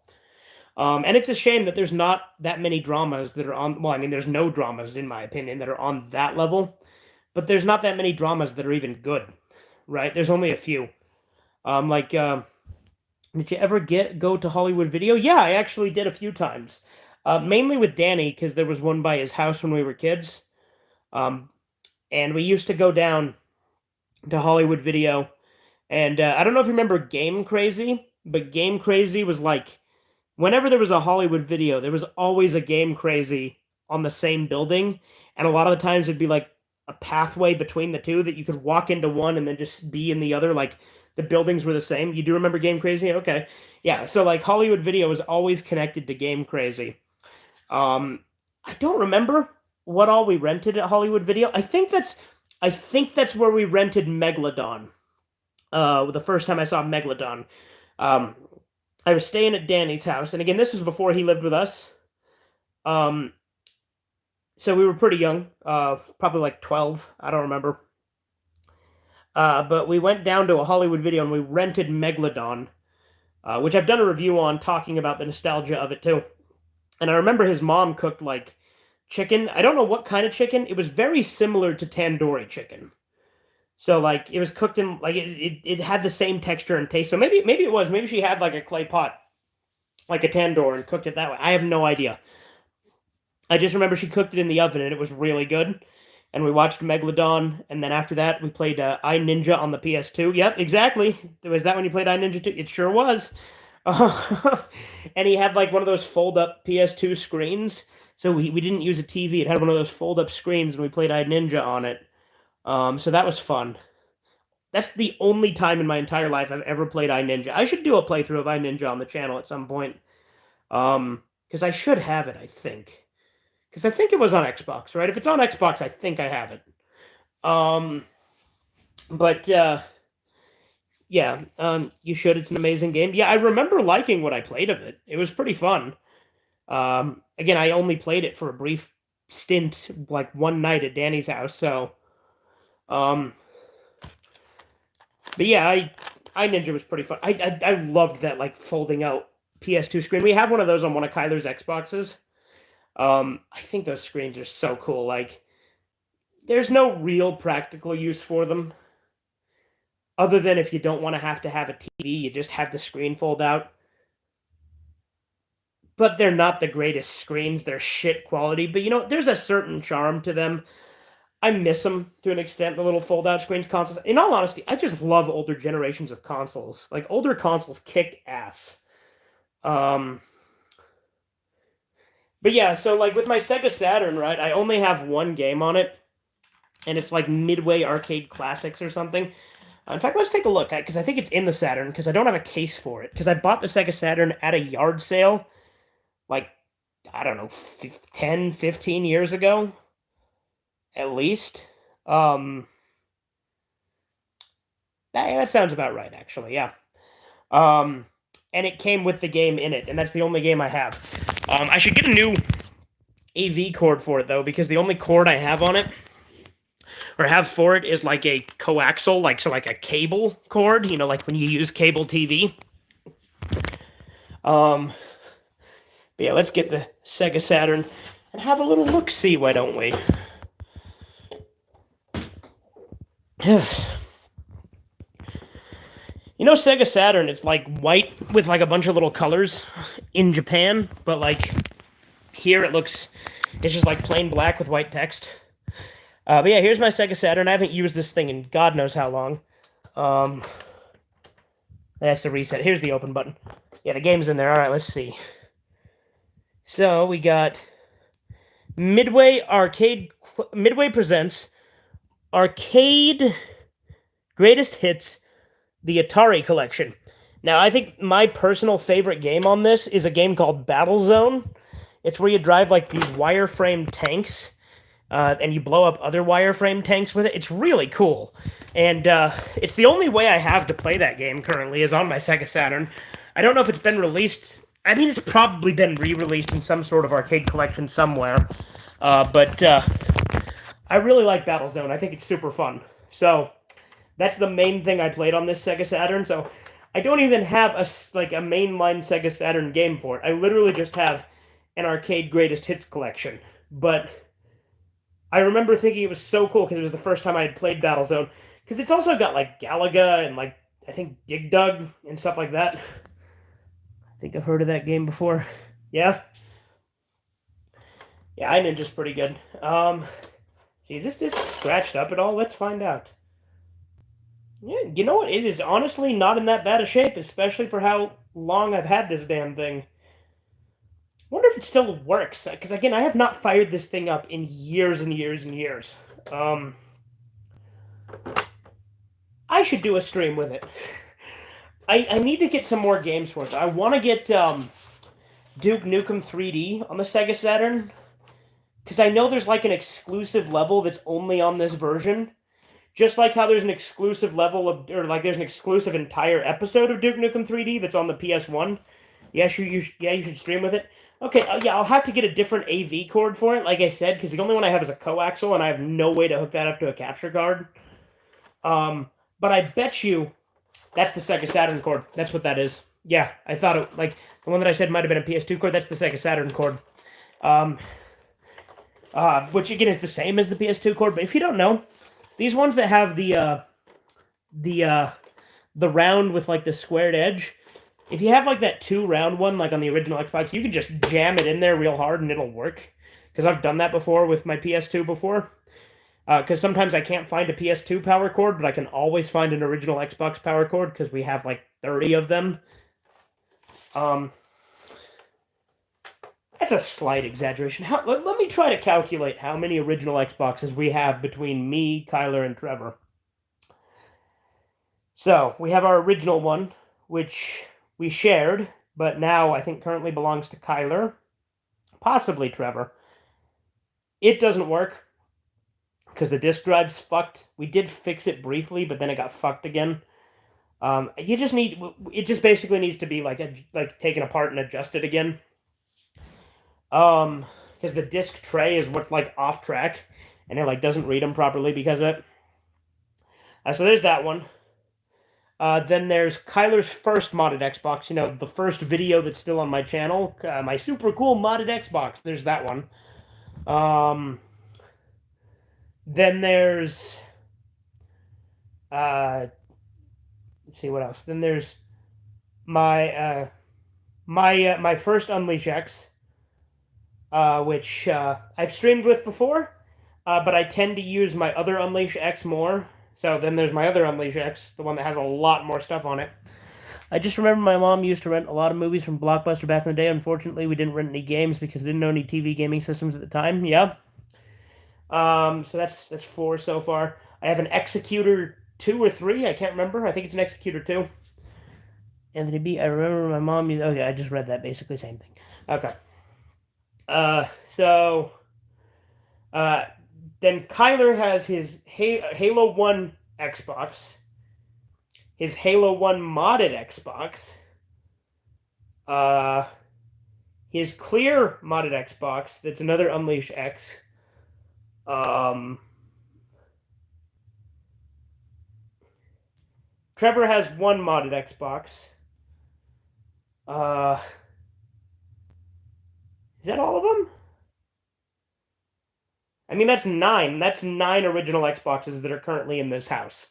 And it's a shame that there's not that many dramas that are on. Well, I mean, there's no dramas in my opinion that are on that level, but there's not that many dramas that are even good, right? There's only a few. Like, did you ever go to Hollywood Video? Yeah, I actually did a few times. Mainly with Danny because there was one by his house when we were kids. Um, and we used to go down to Hollywood Video, and I don't know if you remember Game Crazy, but Game Crazy was like whenever there was a Hollywood Video, there was always a Game Crazy on the same building, and a lot of the times it'd be like a pathway between the two that you could walk into one and then just be in the other. Like the buildings were the same. You do remember Game Crazy? Okay, yeah. So like Hollywood Video was always connected to Game Crazy. I don't remember what all we rented at Hollywood Video. I think that's where we rented Megalodon. The first time I saw Megalodon. Um, I was staying at Danny's house, and again, this was before he lived with us. Um, so we were pretty young, probably like 12. I don't remember. But we went down to a Hollywood Video and we rented Megalodon, which I've done a review on, talking about the nostalgia of it too. And I remember his mom cooked like chicken. I don't know what kind of chicken. It was very similar to tandoori chicken. So like it was cooked in like it had the same texture and taste. So maybe she had like a clay pot, like a tandoor, and cooked it that way. I have no idea. I just remember she cooked it in the oven and it was really good. And we watched Megalodon, and then after that we played I Ninja on the PS2. Yep, exactly. Was that when you played I Ninja 2? It sure was. And he had like one of those fold-up PS2 screens. So we didn't use a TV. It had one of those fold-up screens, and we played I Ninja on it. So that was fun. That's the only time in my entire life I've ever played I Ninja. I should do a playthrough of I Ninja on the channel at some point. Because I should have it, I think. Because I think it was on Xbox, right? If it's on Xbox, I think I have it. But yeah, you should. It's an amazing game. Yeah, I remember liking what I played of it. It was pretty fun. Again, I only played it for a brief stint, like one night at Danny's house. So, but yeah, I Ninja was pretty fun. I loved that like folding out PS2 screen. We have one of those on one of Kyler's Xboxes. I think those screens are so cool. Like, there's no real practical use for them, other than if you don't want to have a TV, you just have the screen fold out. But they're not the greatest screens. They're shit quality. But you know, there's a certain charm to them. I miss them to an extent, the little fold-out screens consoles. In all honesty, I just love older generations of consoles. Like, older consoles kick ass. But yeah, so like with my Sega Saturn, right, I only have one game on it, and it's like Midway Arcade Classics or something. In fact, let's take a look, because I think it's in the Saturn, because I don't have a case for it, because I bought the Sega Saturn at a yard sale, like, I don't know, 10, 15 years ago, at least. That sounds about right, actually, yeah. And it came with the game in it, and that's the only game I have. I should get a new AV cord for it though, because the only cord I have on it or have for it is like a coaxial, like a cable cord, like when you use cable TV. But yeah, let's get the Sega Saturn and have a little look-see, why don't we? Sega Saturn, it's like white with like a bunch of little colors in Japan, but like here it's just like plain black with white text. But yeah, here's my Sega Saturn. I haven't used this thing in God knows how long. That's the reset. Here's the open button. Yeah, the game's in there. All right, let's see. So we got Midway presents Arcade Greatest Hits, the Atari Collection. Now, I think my personal favorite game on this is a game called Battlezone. It's where you drive like these wireframe tanks, and you blow up other wireframe tanks with it. It's really cool. And it's the only way I have to play that game currently is on my Sega Saturn. I don't know if it's been released. I mean, it's probably been re-released in some sort of arcade collection somewhere. But I really like Battlezone. I think it's super fun. So that's the main thing I played on this Sega Saturn. So I don't even have a mainline Sega Saturn game for it. I literally just have an arcade greatest hits collection. But I remember thinking it was so cool because it was the first time I had played Battlezone. Because it's also got like Galaga and like I think Dig Dug and stuff like that. I think I've heard of that game before. Yeah? Yeah, iNinja's pretty good. See, is this disc scratched up at all? Let's find out. Yeah, you know what? It is honestly not in that bad a shape, especially for how long I've had this damn thing. Wonder if it still works, because again, I have not fired this thing up in years and years and years. I should do a stream with it. I need to get some more games for it. I want to get Duke Nukem 3D on the Sega Saturn, because I know there's like an exclusive level that's only on this version. Just like how there's an exclusive level there's an exclusive entire episode of Duke Nukem 3D that's on the PS1. Yeah, you should stream with it. Okay, yeah, I'll have to get a different AV cord for it, like I said, because the only one I have is a coaxial, and I have no way to hook that up to a capture card. But I bet you that's the Sega Saturn cord. That's what that is. Yeah, I thought it, like, the one that I said might have been a PS2 cord, that's the Sega Saturn cord. Which, again, is the same as the PS2 cord, but if you don't know, these ones that have the round with, like, the squared edge, if you have, like, that 2-round one, like on the original Xbox, you can just jam it in there real hard and it'll work. Because I've done that before with my PS2 before. Because sometimes I can't find a PS2 power cord, but I can always find an original Xbox power cord, because we have, like, 30 of them. That's a slight exaggeration. Let me try to calculate how many original Xboxes we have between me, Kyler, and Trevor. So, we have our original one, which we shared, but now I think currently belongs to Kyler. Possibly Trevor. It doesn't work, because the disk drive's fucked. We did fix it briefly, but then it got fucked again. It just basically needs to be like taken apart and adjusted again. Because the disc tray is what's like off track, and it like doesn't read them properly because of it. So there's that one. Then there's Kyler's first modded Xbox. The first video that's still on my channel. My super cool modded Xbox. There's that one. Then there's... let's see what else. Then there's my my first Unleash X, which I've streamed with before, but I tend to use my other Unleash X more. So then there's my other Unleash X, the one that has a lot more stuff on it. I just remember my mom used to rent a lot of movies from Blockbuster back in the day. Unfortunately, we didn't rent any games because we didn't know any TV gaming systems at the time. Yeah. So that's 4 so far. I have an Executor 2 or 3. I can't remember. I think it's an Executor 2. Anthony B. I remember my mom used... Okay, I just read that. Basically same thing. Okay. Then Kyler has his Halo 1 Xbox, his Halo 1 modded Xbox, He has Clear modded Xbox. That's another Unleash X. Trevor has one modded Xbox. Is that all of them? I mean, that's nine. That's nine original Xboxes that are currently in this house.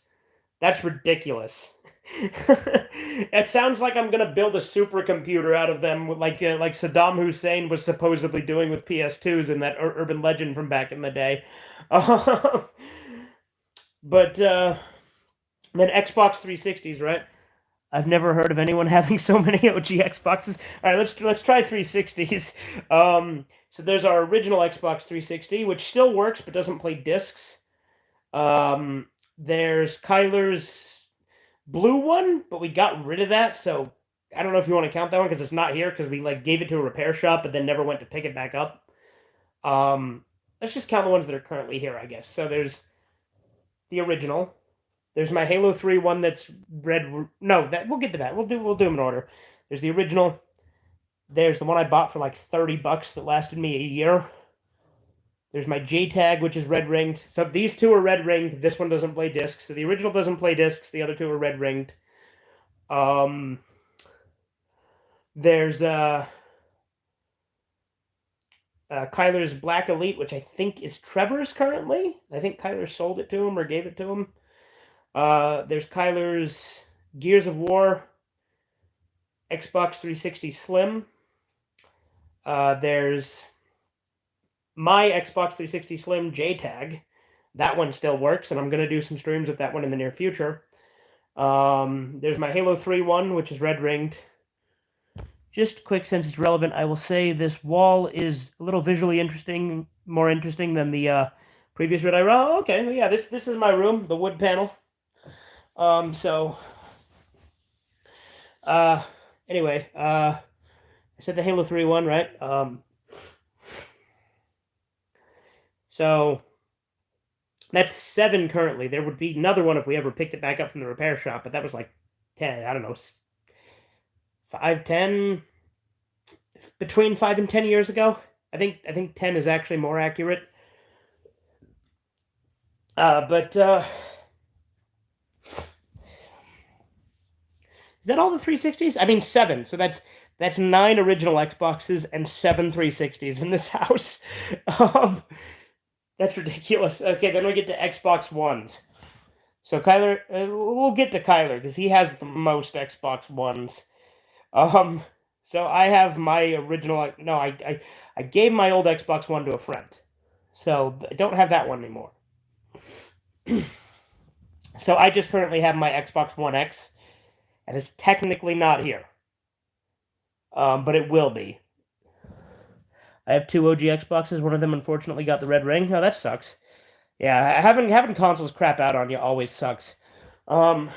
That's ridiculous. It sounds like I'm gonna build a supercomputer out of them, like Saddam Hussein was supposedly doing with PS2s in that urban legend from back in the day. But then Xbox 360s, right? I've never heard of anyone having so many OG Xboxes. All right, let's try 360s. So there's our original Xbox 360, which still works but doesn't play discs. There's Kyler's blue one, but we got rid of that, so I don't know if you want to count that one because it's not here because we gave it to a repair shop but then never went to pick it back up. Let's just count the ones that are currently here, I guess. So there's the original. There's my Halo 3 one that's red. No, we'll get to that. We'll do them in order. There's the original. There's the one I bought for like $30 that lasted me a year. There's my JTAG, which is red ringed. So these two are red ringed. This one doesn't play discs. So the original doesn't play discs. The other two are red ringed. There's Kyler's Black Elite, which I think is Trevor's currently. I think Kyler sold it to him or gave it to him. There's Kyler's Gears of War Xbox 360 Slim. There's my Xbox 360 Slim JTAG. That one still works, and I'm going to do some streams with that one in the near future. There's my Halo 3 one, which is red ringed. Just quick, since it's relevant, I will say this wall is a little visually interesting, more interesting than the previous Redeye. Oh, okay, well, yeah, this is my room, the wood panel. Anyway, I said the Halo 3 one, right? So that's 7 currently. There would be another one if we ever picked it back up from the repair shop, but that was like 10, I don't know, 5, 10, between 5 and 10 years ago. I think 10 is actually more accurate. But is that all the 360s? I mean 7. So that's 9 original Xboxes and 7 360s in this house. That's ridiculous. Okay, then we get to Xbox Ones. So Kyler, we'll get to Kyler because he has the most Xbox Ones. So I have my original. No, I gave my old Xbox One to a friend, so I don't have that one anymore. So I just currently have my Xbox One X, and it's technically not here, but it will be. I have 2 OG Xboxes. One of them unfortunately got the red ring. Oh, that sucks. Yeah, having consoles crap out on you always sucks. Yeah,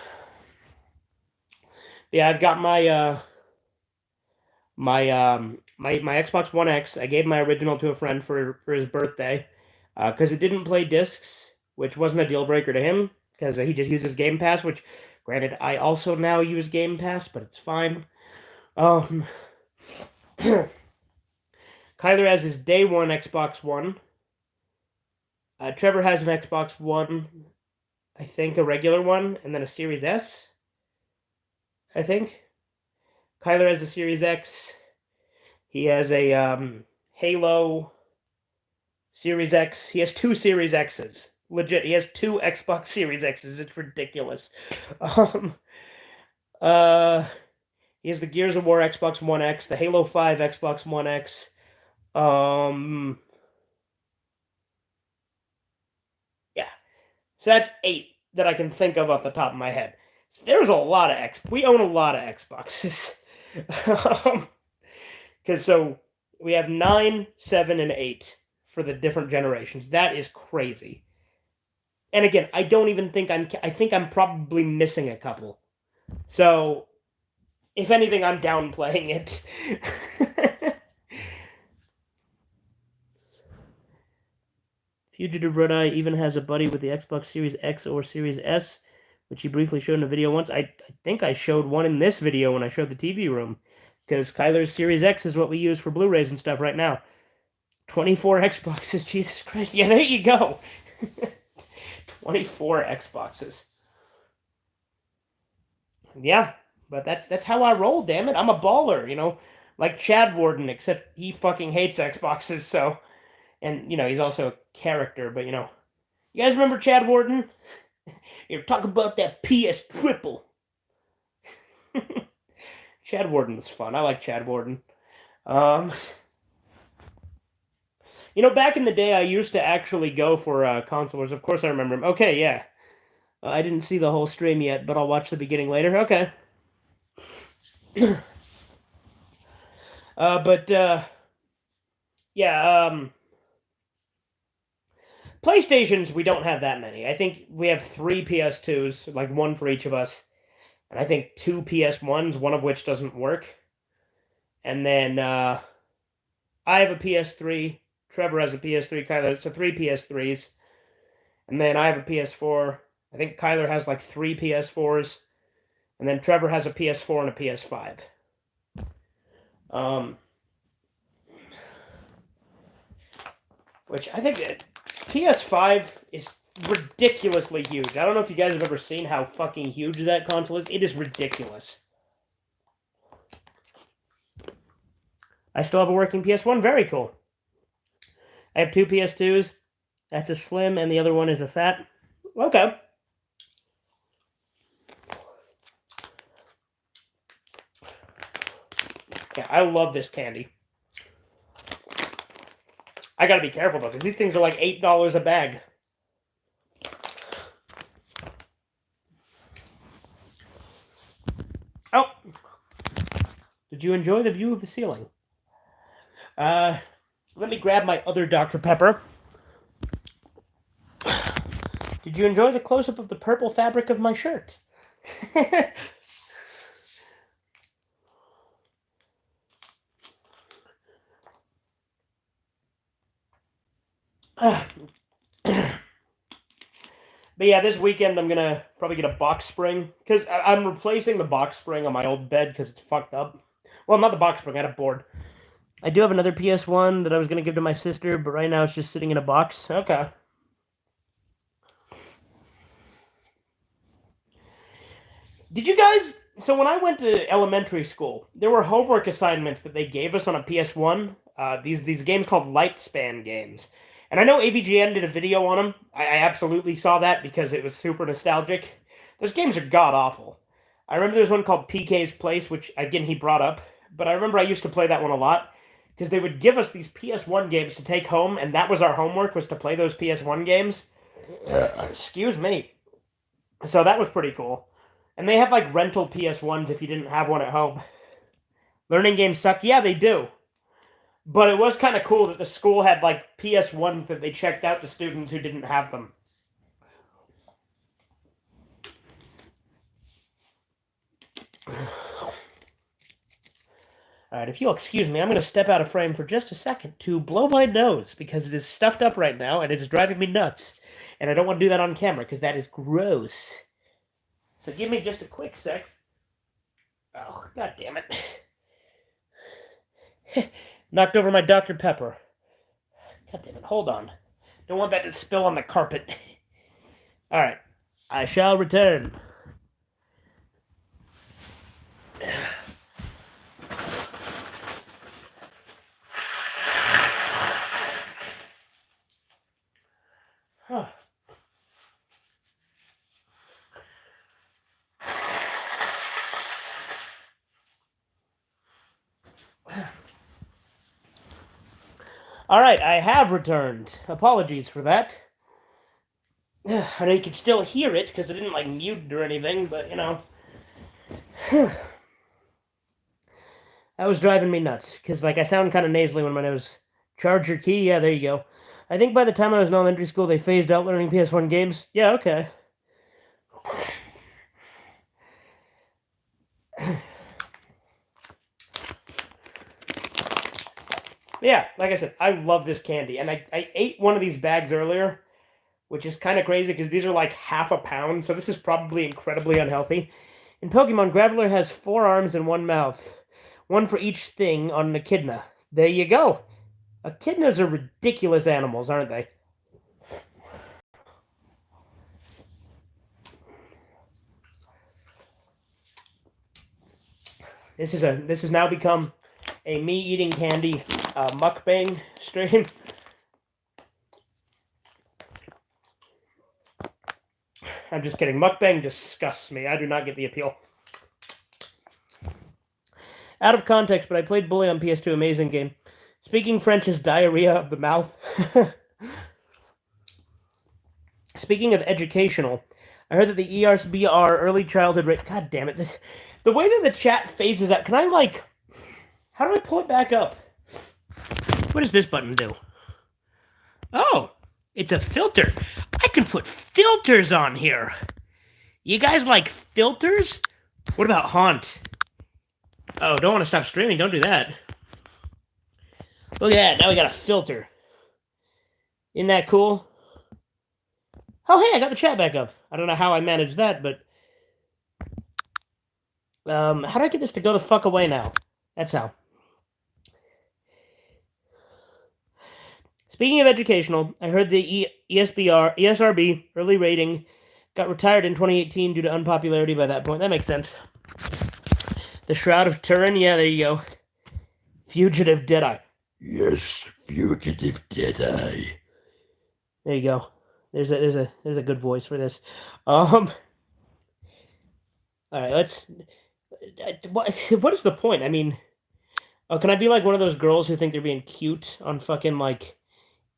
I've got my my Xbox One X. I gave my original to a friend for his birthday because it didn't play discs, which wasn't a deal breaker to him because he just uses Game Pass. Which, granted, I also now use Game Pass, but it's fine. Kyler has his day one Xbox One. Trevor has an Xbox One, I think a regular one, and then a Series S. I think. Kyler has a Series X. He has a Halo Series X. He has 2 Series X's. Legit, he has 2 Xbox Series X's. It's ridiculous. He has the Gears of War Xbox One X, the Halo 5 Xbox One X. Yeah. So that's 8 that I can think of off the top of my head. So there's a lot of we own a lot of Xboxes. Because so we have 9, 7, and 8 for the different generations. That is crazy. And again, I don't even think I think I'm probably missing a couple. So, if anything, I'm downplaying it. Fugitive Redeye even has a buddy with the Xbox Series X or Series S, which he briefly showed in a video once. I think I showed one in this video when I showed the TV room. because Kyler's Series X is what we use for Blu-rays and stuff right now. 24 Xboxes, Jesus Christ. Yeah, there you go. 24 Xboxes. Yeah, but that's how I roll, damn it. I'm a baller, like Chad Warden, except he fucking hates Xboxes, so. And, he's also a character, but, You guys remember Chad Warden? You're talking about that PS triple. Chad Warden was fun. I like Chad Warden. Um, back in the day, I used to actually go for console wars. Of course, I remember him. Okay, yeah. I didn't see the whole stream yet, but I'll watch the beginning later. Okay. Yeah. PlayStations, we don't have that many. I think we have 3 PS2s, like one for each of us, and I think 2 PS1s, one of which doesn't work. And then I have a PS3. Trevor has a PS3. Kyler, so 3 PS3s. And then I have a PS4. I think Kyler has like 3 PS4s. And then Trevor has a PS4 and a PS5. Which I think PS5 is ridiculously huge. I don't know if you guys have ever seen how fucking huge that console is. It is ridiculous. I still have a working PS1. Very cool. I have 2 PS2s. That's a slim, and the other one is a fat. Okay. Yeah, I love this candy. I gotta be careful, though, because these things are like $8 a bag. Oh. Did you enjoy the view of the ceiling? Let me grab my other Dr. Pepper. Did you enjoy the close-up of the purple fabric of my shirt? But yeah, this weekend I'm gonna probably get a box spring, because I'm replacing the box spring on my old bed because it's fucked up. Well, not the box spring, I had a board. I do have another PS1 that I was gonna give to my sister, but right now it's just sitting in a box. Okay. Did you guys... So when I went to elementary school, there were homework assignments that they gave us on a PS1. These games called Lightspan games. And I know AVGN did a video on them. I absolutely saw that because it was super nostalgic. Those games are god-awful. I remember there's one called PK's Place, which, again, he brought up. But I remember I used to play that one a lot. Because they would give us these PS1 games to take home, and that was our homework, was to play those PS1 games. Excuse me. So that was pretty cool. And they have, like, rental PS1s if you didn't have one at home. Learning games suck? Yeah, they do. But it was kind of cool that the school had, like, PS1s that they checked out to students who didn't have them. Alright, if you'll excuse me, I'm going to step out of frame for just a second to blow my nose, because it is stuffed up right now, and it is driving me nuts. And I don't want to do that on camera, because that is gross. So give me just a quick sec. Oh, god damn it. Knocked over my Dr. Pepper. God damn it, hold on. Don't want that to spill on the carpet. Alright, I shall return. Huh. Alright, I have returned. Apologies for that. I know you can still hear it, because I didn't, like, mute it or anything, but, That was driving me nuts, because, like, I sound kind of nasally when my nose... Charge your key? Yeah, there you go. I think by the time I was in elementary school, they phased out learning PS1 games. Yeah, okay. Yeah, like I said, I love this candy. And I ate one of these bags earlier, which is kind of crazy because these are like half a pound, so this is probably incredibly unhealthy. In Pokemon, Graveler has 4 arms and 1 mouth. One for each thing on an echidna. There you go. Echidnas are ridiculous animals, aren't they? This has now become a me eating candy mukbang stream. I'm just kidding. Mukbang disgusts me. I do not get the appeal. Out of context, but I played Bully on PS2. Amazing game. Speaking French is diarrhea of the mouth. Speaking of educational, I heard that the ESBR early childhood rate. God damn it! The way that the chat phases out. Can I like? How do I pull it back up? What does this button do? Oh, it's a filter. I can put filters on here. You guys like filters? What about Haunt? Oh, don't want to stop streaming. Don't do that. Look at that. Now we got a filter. Isn't that cool? Oh, hey, I got the chat back up. I don't know how I managed that, but... how do I get this to go the fuck away now? That's how. Speaking of educational, I heard the ESRB early rating got retired in 2018 due to unpopularity by that point. That makes sense. The Shroud of Turin, yeah, there you go. Fugitive Deadeye. Yes, Fugitive Deadeye. There you go. There's a good voice for this. All right, let's. What is the point? I mean, oh, can I be like one of those girls who think they're being cute on fucking like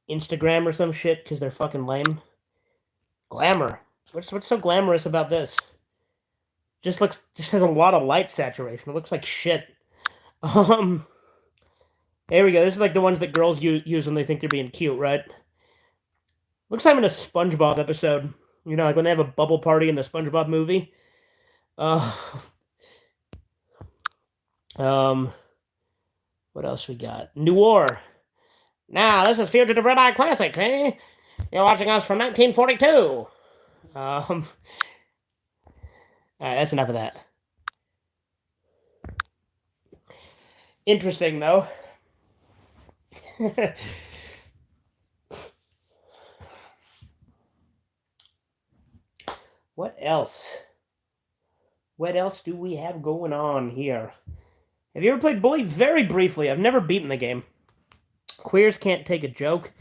Instagram or some shit because they're fucking lame? Glamour. What's so glamorous about this? Just has a lot of light saturation. It looks like shit. There we go. This is like the ones that girls use when they think they're being cute, right? Looks like I'm in a SpongeBob episode. You know, like when they have a bubble party in the SpongeBob movie. What else we got? Noir. Now, this is Fugitive Redeye Classic, eh? You're watching us from 1942. Alright, that's enough of that. Interesting, though. What else? What else do we have going on here? Have you ever played Bully? Very briefly. I've never beaten the game. Queers can't take a joke.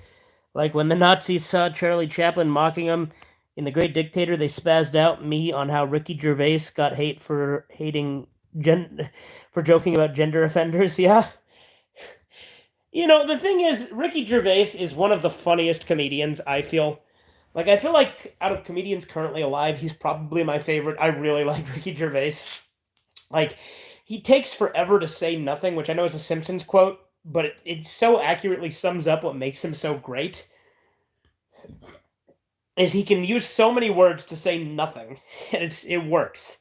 Like when the Nazis saw Charlie Chaplin mocking them in The Great Dictator, they spazzed out me on how Ricky Gervais got hate for for joking about gender offenders. Yeah. You know, the thing is, Ricky Gervais is one of the funniest comedians, I feel. Like, I feel like out of comedians currently alive, he's probably my favorite. I really like Ricky Gervais. Like, he takes forever to say nothing, which I know is a Simpsons quote, but it so accurately sums up what makes him so great. Is he can use so many words to say nothing, and it works.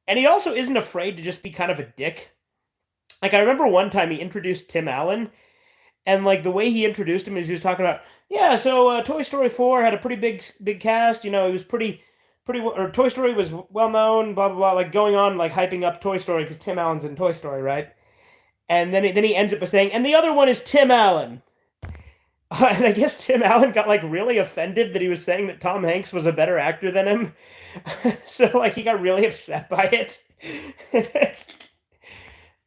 And he also isn't afraid to just be kind of a dick. Like, I remember one time he introduced Tim Allen, and, like, the way he introduced him is he was talking about, yeah, so Toy Story 4 had a pretty big cast, you know, it was pretty, or Toy Story was well-known, blah, blah, blah, like, going on, like, hyping up Toy Story, because Tim Allen's in Toy Story, right? And then he ends up by saying, and the other one is Tim Allen. And I guess Tim Allen got, like, really offended that he was saying that Tom Hanks was a better actor than him. So, like, he got really upset by it.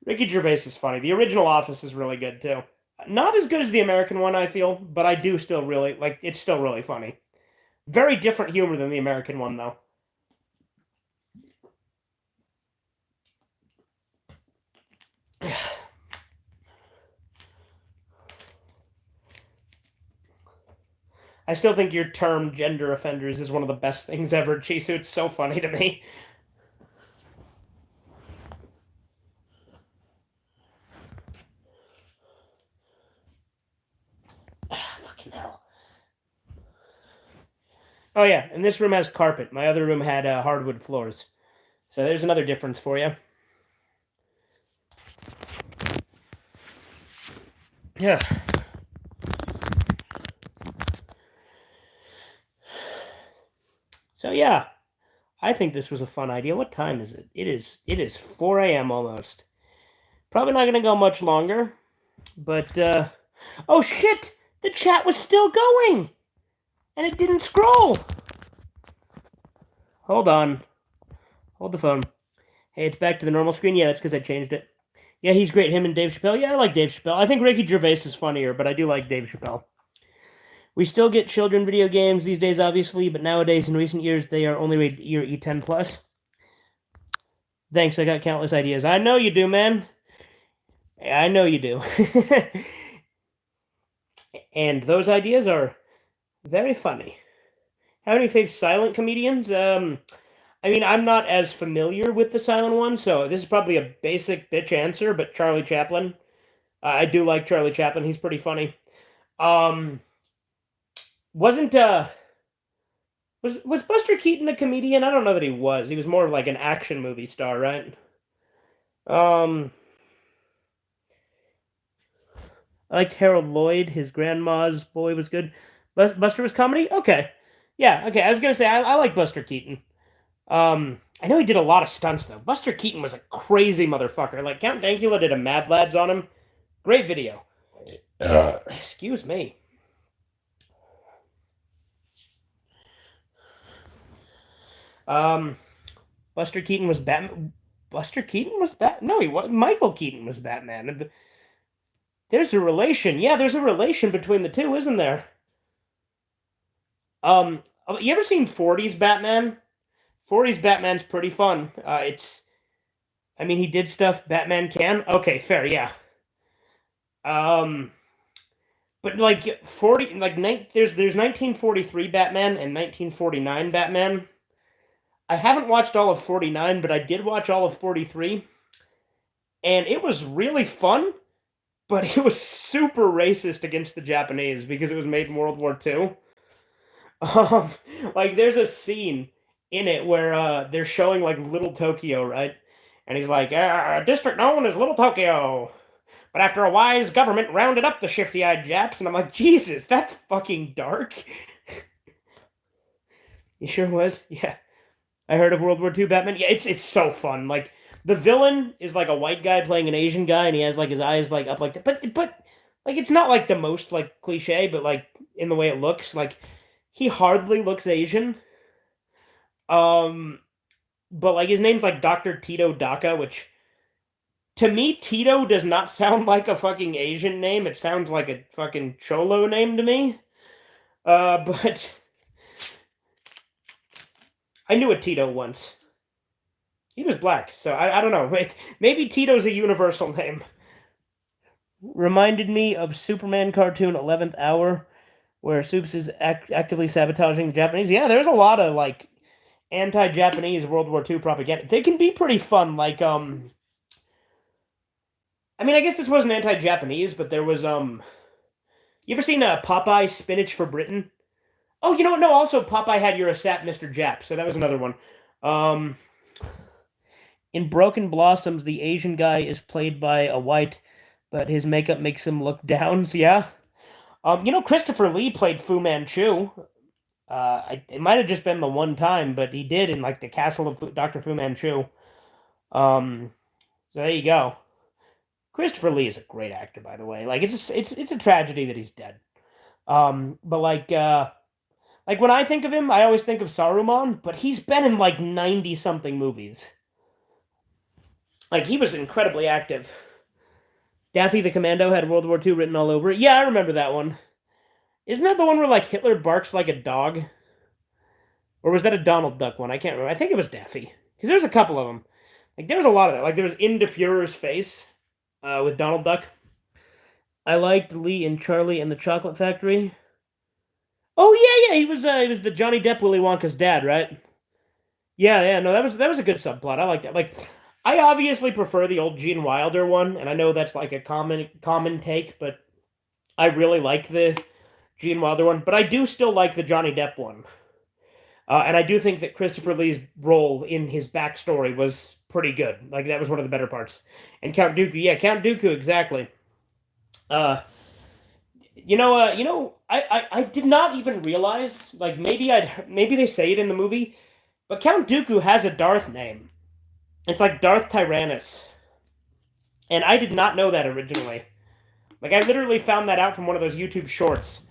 Ricky Gervais is funny. The original Office is really good, too. Not as good as the American one, I feel, but I do still really, like, it's still really funny. Very different humor than the American one, though. I still think your term gender offenders is one of the best things ever, Chisu. It's so funny to me. Fucking hell. Oh yeah, and this room has carpet. My other room had hardwood floors. So there's another difference for you. Yeah. So yeah, I think this was a fun idea. What time is it? It is 4 a.m. almost. Probably not gonna go much longer, but oh shit! The chat was still going, and it didn't scroll. Hold on. Hold the phone. Hey, it's back to the normal screen. Yeah, that's because I changed it. Yeah, he's great. Him and Dave Chappelle. Yeah, I like Dave Chappelle. I think Ricky Gervais is funnier, but I do like Dave Chappelle. We still get children video games these days, obviously, but nowadays, in recent years, they are only rated E or E10 plus. Thanks, I got countless ideas. I know you do, man. I know you do. And those ideas are very funny. How many fave silent comedians? I mean, I'm not as familiar with the silent one, so this is probably a basic bitch answer, but Charlie Chaplin. I do like Charlie Chaplin. He's pretty funny. Um, wasn't was Buster Keaton a comedian? I don't know that he was. He was more of like an action movie star, right? Um, I liked Harold Lloyd. His grandma's boy was good. Buster was comedy. Okay, yeah. Okay, I was gonna say I like Buster Keaton. I know he did a lot of stunts though. Buster Keaton was a crazy motherfucker. Like Count Dankula did a Mad Lads on him. Great video. Excuse me. Um, Buster Keaton was Batman. Buster Keaton was Bat. No, he was. Michael Keaton was Batman. There's a relation. Yeah, there's a relation between the two, isn't there? You ever seen 40s Batman? 40s Batman's pretty fun. I mean, he did stuff Batman can. Okay, fair, yeah. Um, but like 40, like there's 1943 Batman and 1949 Batman. I haven't watched all of 49, but I did watch all of 43, and it was really fun. But it was super racist against the Japanese because it was made in World War II. Um, like there's a scene in it where they're showing like Little Tokyo, right? And he's like, a district known as Little Tokyo. But after a wise government rounded up the shifty-eyed Japs, and I'm like, Jesus, that's fucking dark. You sure was? Yeah. I heard of World War II Batman. Yeah, it's so fun. Like the villain is like a white guy playing an Asian guy, and he has like his eyes like up like that. But like it's not like the most like cliche, but like in the way it looks, like he hardly looks Asian. Um, but like his name's like Doctor Tito Daka, which to me Tito does not sound like a fucking Asian name. It sounds like a fucking cholo name to me. But I knew a Tito once. He was black, so I don't know. Maybe Tito's a universal name. Reminded me of Superman cartoon 11th Hour, where Supes is actively sabotaging the Japanese. Yeah, there's a lot of like anti-Japanese World War II propaganda. They can be pretty fun. Like I mean, I guess this wasn't anti-Japanese, but there was You ever seen Popeye Spinach for Britain? Oh, you know what? No, also Popeye had You're a Sap, Mr. Jap, so that was another one. In Broken Blossoms, the Asian guy is played by a white, but his makeup makes him look down. So yeah. You know, Christopher Lee played Fu Manchu. It might have just been the one time, but he did in like the Castle of Dr. Fu Manchu. So there you go. Christopher Lee is a great actor, by the way. Like it's a tragedy that he's dead. But like when I think of him, I always think of Saruman, but he's been in like 90 something movies. Like he was incredibly active. Daffy the Commando had World War II written all over it. Yeah, I remember that one. Isn't that the one where like Hitler barks like a dog? Or was that a Donald Duck one? I can't remember. I think it was Daffy. Because there's a couple of them. Like there was a lot of that. Like there was In the Fuhrer's Face with Donald Duck. I liked Lee and Charlie and the Chocolate Factory. Oh yeah, yeah, he was the Johnny Depp Willy Wonka's dad, right? Yeah, yeah, no, that was a good subplot. I like that. Like I obviously prefer the old Gene Wilder one, and I know that's like a common take, but I really like the Gene Wilder one. But I do still like the Johnny Depp one. And I do think that Christopher Lee's role in his backstory was pretty good. Like that was one of the better parts. And Count Dooku, yeah, Count Dooku, exactly. Uh, I did not even realize. Like maybe they say it in the movie, but Count Dooku has a Darth name. It's like Darth Tyrannus. And I did not know that originally. Like, I literally found that out from one of those YouTube shorts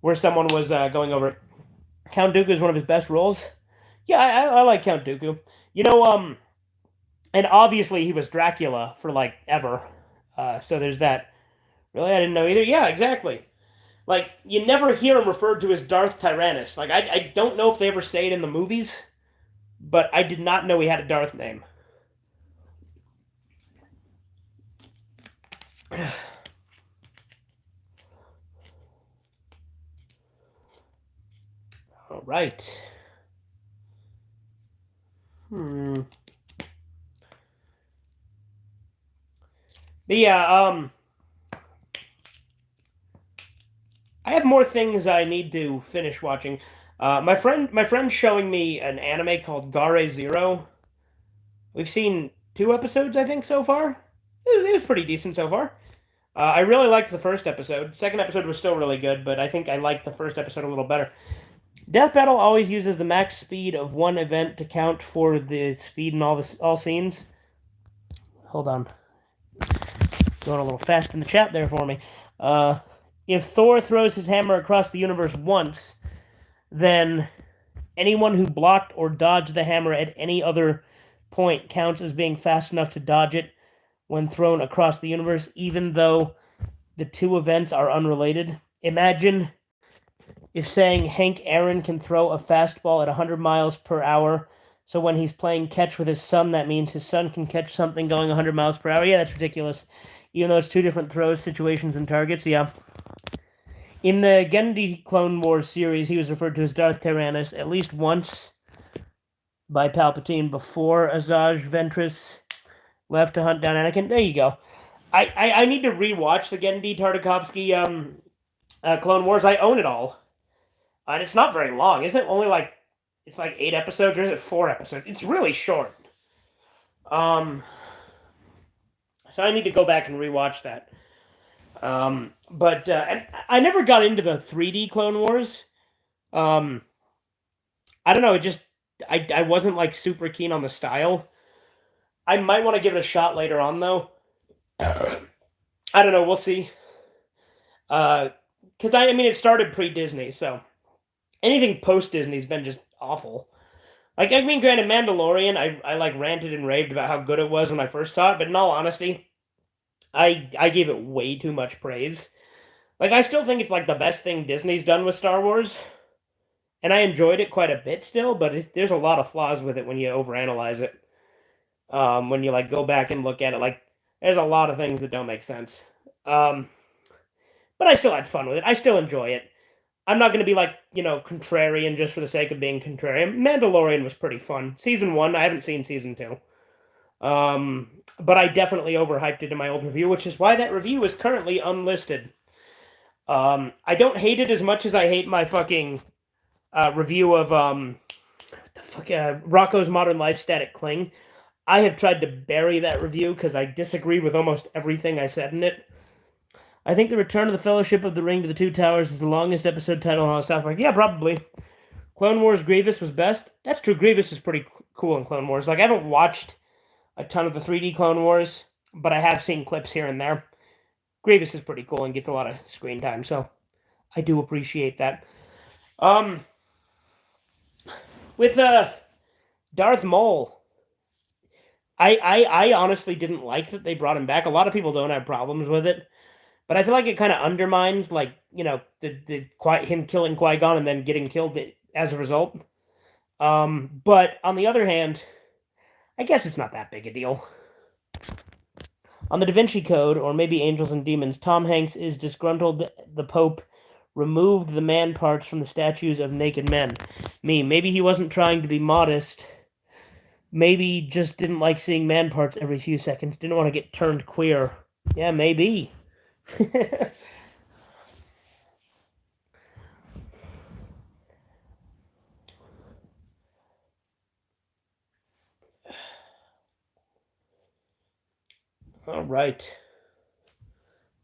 where someone was going over it. Count Dooku is one of his best roles. Yeah, I like Count Dooku. You know, and obviously he was Dracula for like ever. So there's that. Really, I didn't know either. Yeah, exactly. Like you never hear him referred to as Darth Tyrannus. Like I don't know if they ever say it in the movies, but I did not know he had a Darth name. All right. Hmm. But yeah, I have more things I need to finish watching. My friend's showing me an anime called Gare Zero. We've seen 2 episodes, I think, so far. It was pretty decent so far. I really liked the first episode. Second episode was still really good, but I think I liked the first episode a little better. Death Battle always uses the max speed of one event to count for the speed in all scenes. Hold on, going a little fast in the chat there for me. Uh, if Thor throws his hammer across the universe once, then anyone who blocked or dodged the hammer at any other point counts as being fast enough to dodge it when thrown across the universe, even though the two events are unrelated. Imagine if saying Hank Aaron can throw a fastball at 100 miles per hour, so when he's playing catch with his son, that means his son can catch something going 100 miles per hour. Yeah, that's ridiculous. Even though it's two different throws, situations, and targets, yeah. In the Genndy Clone Wars series, he was referred to as Darth Tyrannus at least once by Palpatine before Asajj Ventress left to hunt down Anakin. There you go. I need to rewatch the Genndy Tartakovsky Clone Wars. I own it all. And it's not very long, isn't it? Only like it's like 8 episodes, or is it 4 episodes? It's really short. Um, so I need to go back and rewatch that. But and I never got into the 3D Clone Wars. Um, I don't know. It just I wasn't like super keen on the style. I might want to give it a shot later on though. I don't know. We'll see. Because I mean it started pre Disney, so anything post Disney's been just awful. Like I mean, granted, Mandalorian, I like ranted and raved about how good it was when I first saw it, but in all honesty, I gave it way too much praise. Like I still think it's like the best thing Disney's done with Star Wars, and I enjoyed it quite a bit still. But there's a lot of flaws with it when you overanalyze it. When you like go back and look at it, like there's a lot of things that don't make sense. Um, but I still had fun with it. I still enjoy it. I'm not going to be like, contrarian just for the sake of being contrarian. Mandalorian was pretty fun. Season 1, I haven't seen season 2. But I definitely overhyped it in my old review, which is why that review is currently unlisted. I don't hate it as much as I hate my fucking review of Rocco's Modern Life Static Cling. I have tried to bury that review because I disagree with almost everything I said in it. I think the Return of the Fellowship of the Ring to the Two Towers is the longest episode title on South Park. Yeah, probably. Clone Wars Grievous was best. That's true. Grievous is pretty cool in Clone Wars. Like I haven't watched a ton of the 3D Clone Wars, but I have seen clips here and there. Grievous is pretty cool and gets a lot of screen time, so I do appreciate that. With Darth Maul, I honestly didn't like that they brought him back. A lot of people don't have problems with it, but I feel like it kind of undermines like the him killing Qui-Gon and then getting killed as a result. But on the other hand, I guess it's not that big a deal. On the Da Vinci Code, or maybe Angels and Demons, Tom Hanks is disgruntled the Pope removed the man parts from the statues of naked men. Maybe he wasn't trying to be modest. Maybe he just didn't like seeing man parts every few seconds. Didn't want to get turned queer. Yeah, maybe. All right.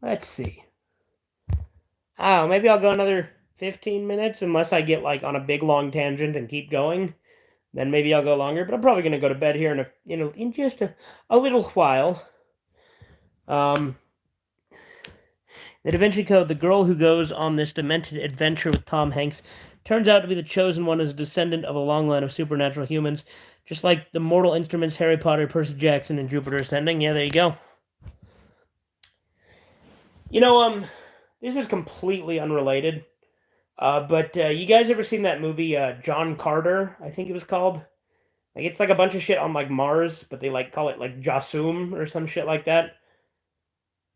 Let's see. Oh, maybe I'll go another 15 minutes unless I get like on a big long tangent and keep going. Then maybe I'll go longer, but I'm probably going to go to bed here in in just a little while. Um, the Da Vinci Code, the girl who goes on this demented adventure with Tom Hanks turns out to be the chosen one as a descendant of a long line of supernatural humans, just like the Mortal Instruments, Harry Potter, Percy Jackson, and Jupiter Ascending. Yeah, there you go. You know, this is completely unrelated. But you guys ever seen that movie, John Carter? I think it was called. Like it's like a bunch of shit on like Mars, but they like call it like Jasum or some shit like that.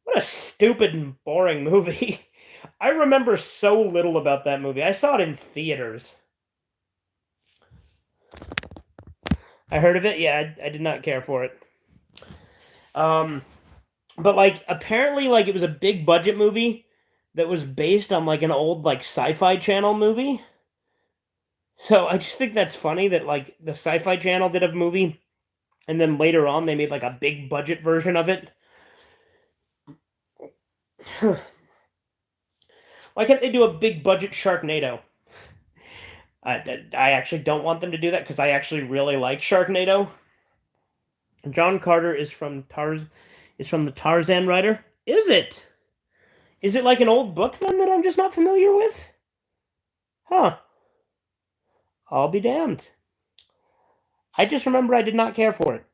What a stupid and boring movie. I remember so little about that movie. I saw it in theaters. I heard of it. Yeah, I did not care for it. Um, but like apparently like it was a big budget movie that was based on like an old like sci-fi channel movie. So I just think that's funny that like the sci-fi channel did a movie and then later on they made like a big budget version of it. Why can't they do a big budget Sharknado? I actually don't want them to do that because I actually really like Sharknado. John Carter is from the Tarzan writer. Is it? Is it like an old book then that I'm just not familiar with? Huh. I'll be damned. I just remember I did not care for it.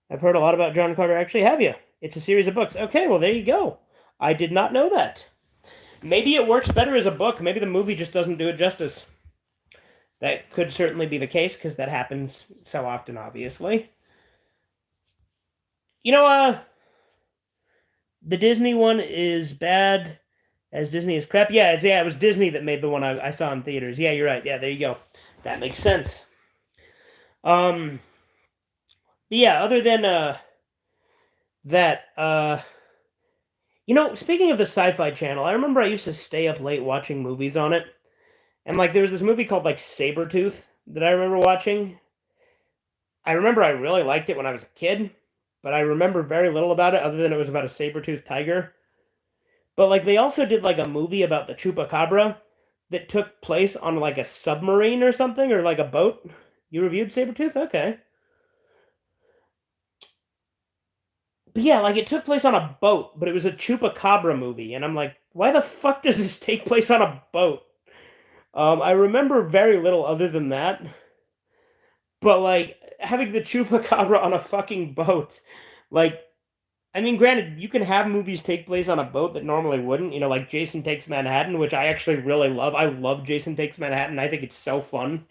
I've heard a lot about John Carter. Actually, have you? It's a series of books. Okay, well there you go. I did not know that. Maybe it works better as a book. Maybe the movie just doesn't do it justice. That could certainly be the case because that happens so often, obviously. You know, the Disney one is bad as Disney is crap. Yeah, it was Disney that made the one I saw in theaters. Yeah, you're right. Yeah, there you go. That makes sense. Um, yeah, other than that, speaking of the Sci-Fi Channel, I remember I used to stay up late watching movies on it. And like there was this movie called like Sabretooth that I remember watching. I remember I really liked it when I was a kid, but I remember very little about it other than it was about a saber-toothed tiger. But like they also did like a movie about the chupacabra that took place on like a submarine or something or like a boat. You reviewed Sabretooth? Okay. But yeah, like it took place on a boat, but it was a chupacabra movie, and I'm like, why the fuck does this take place on a boat? I remember very little other than that. But like having the chupacabra on a fucking boat, like I mean, granted, you can have movies take place on a boat that normally wouldn't. Like Jason Takes Manhattan, which I actually really love. I love Jason Takes Manhattan. I think it's so fun.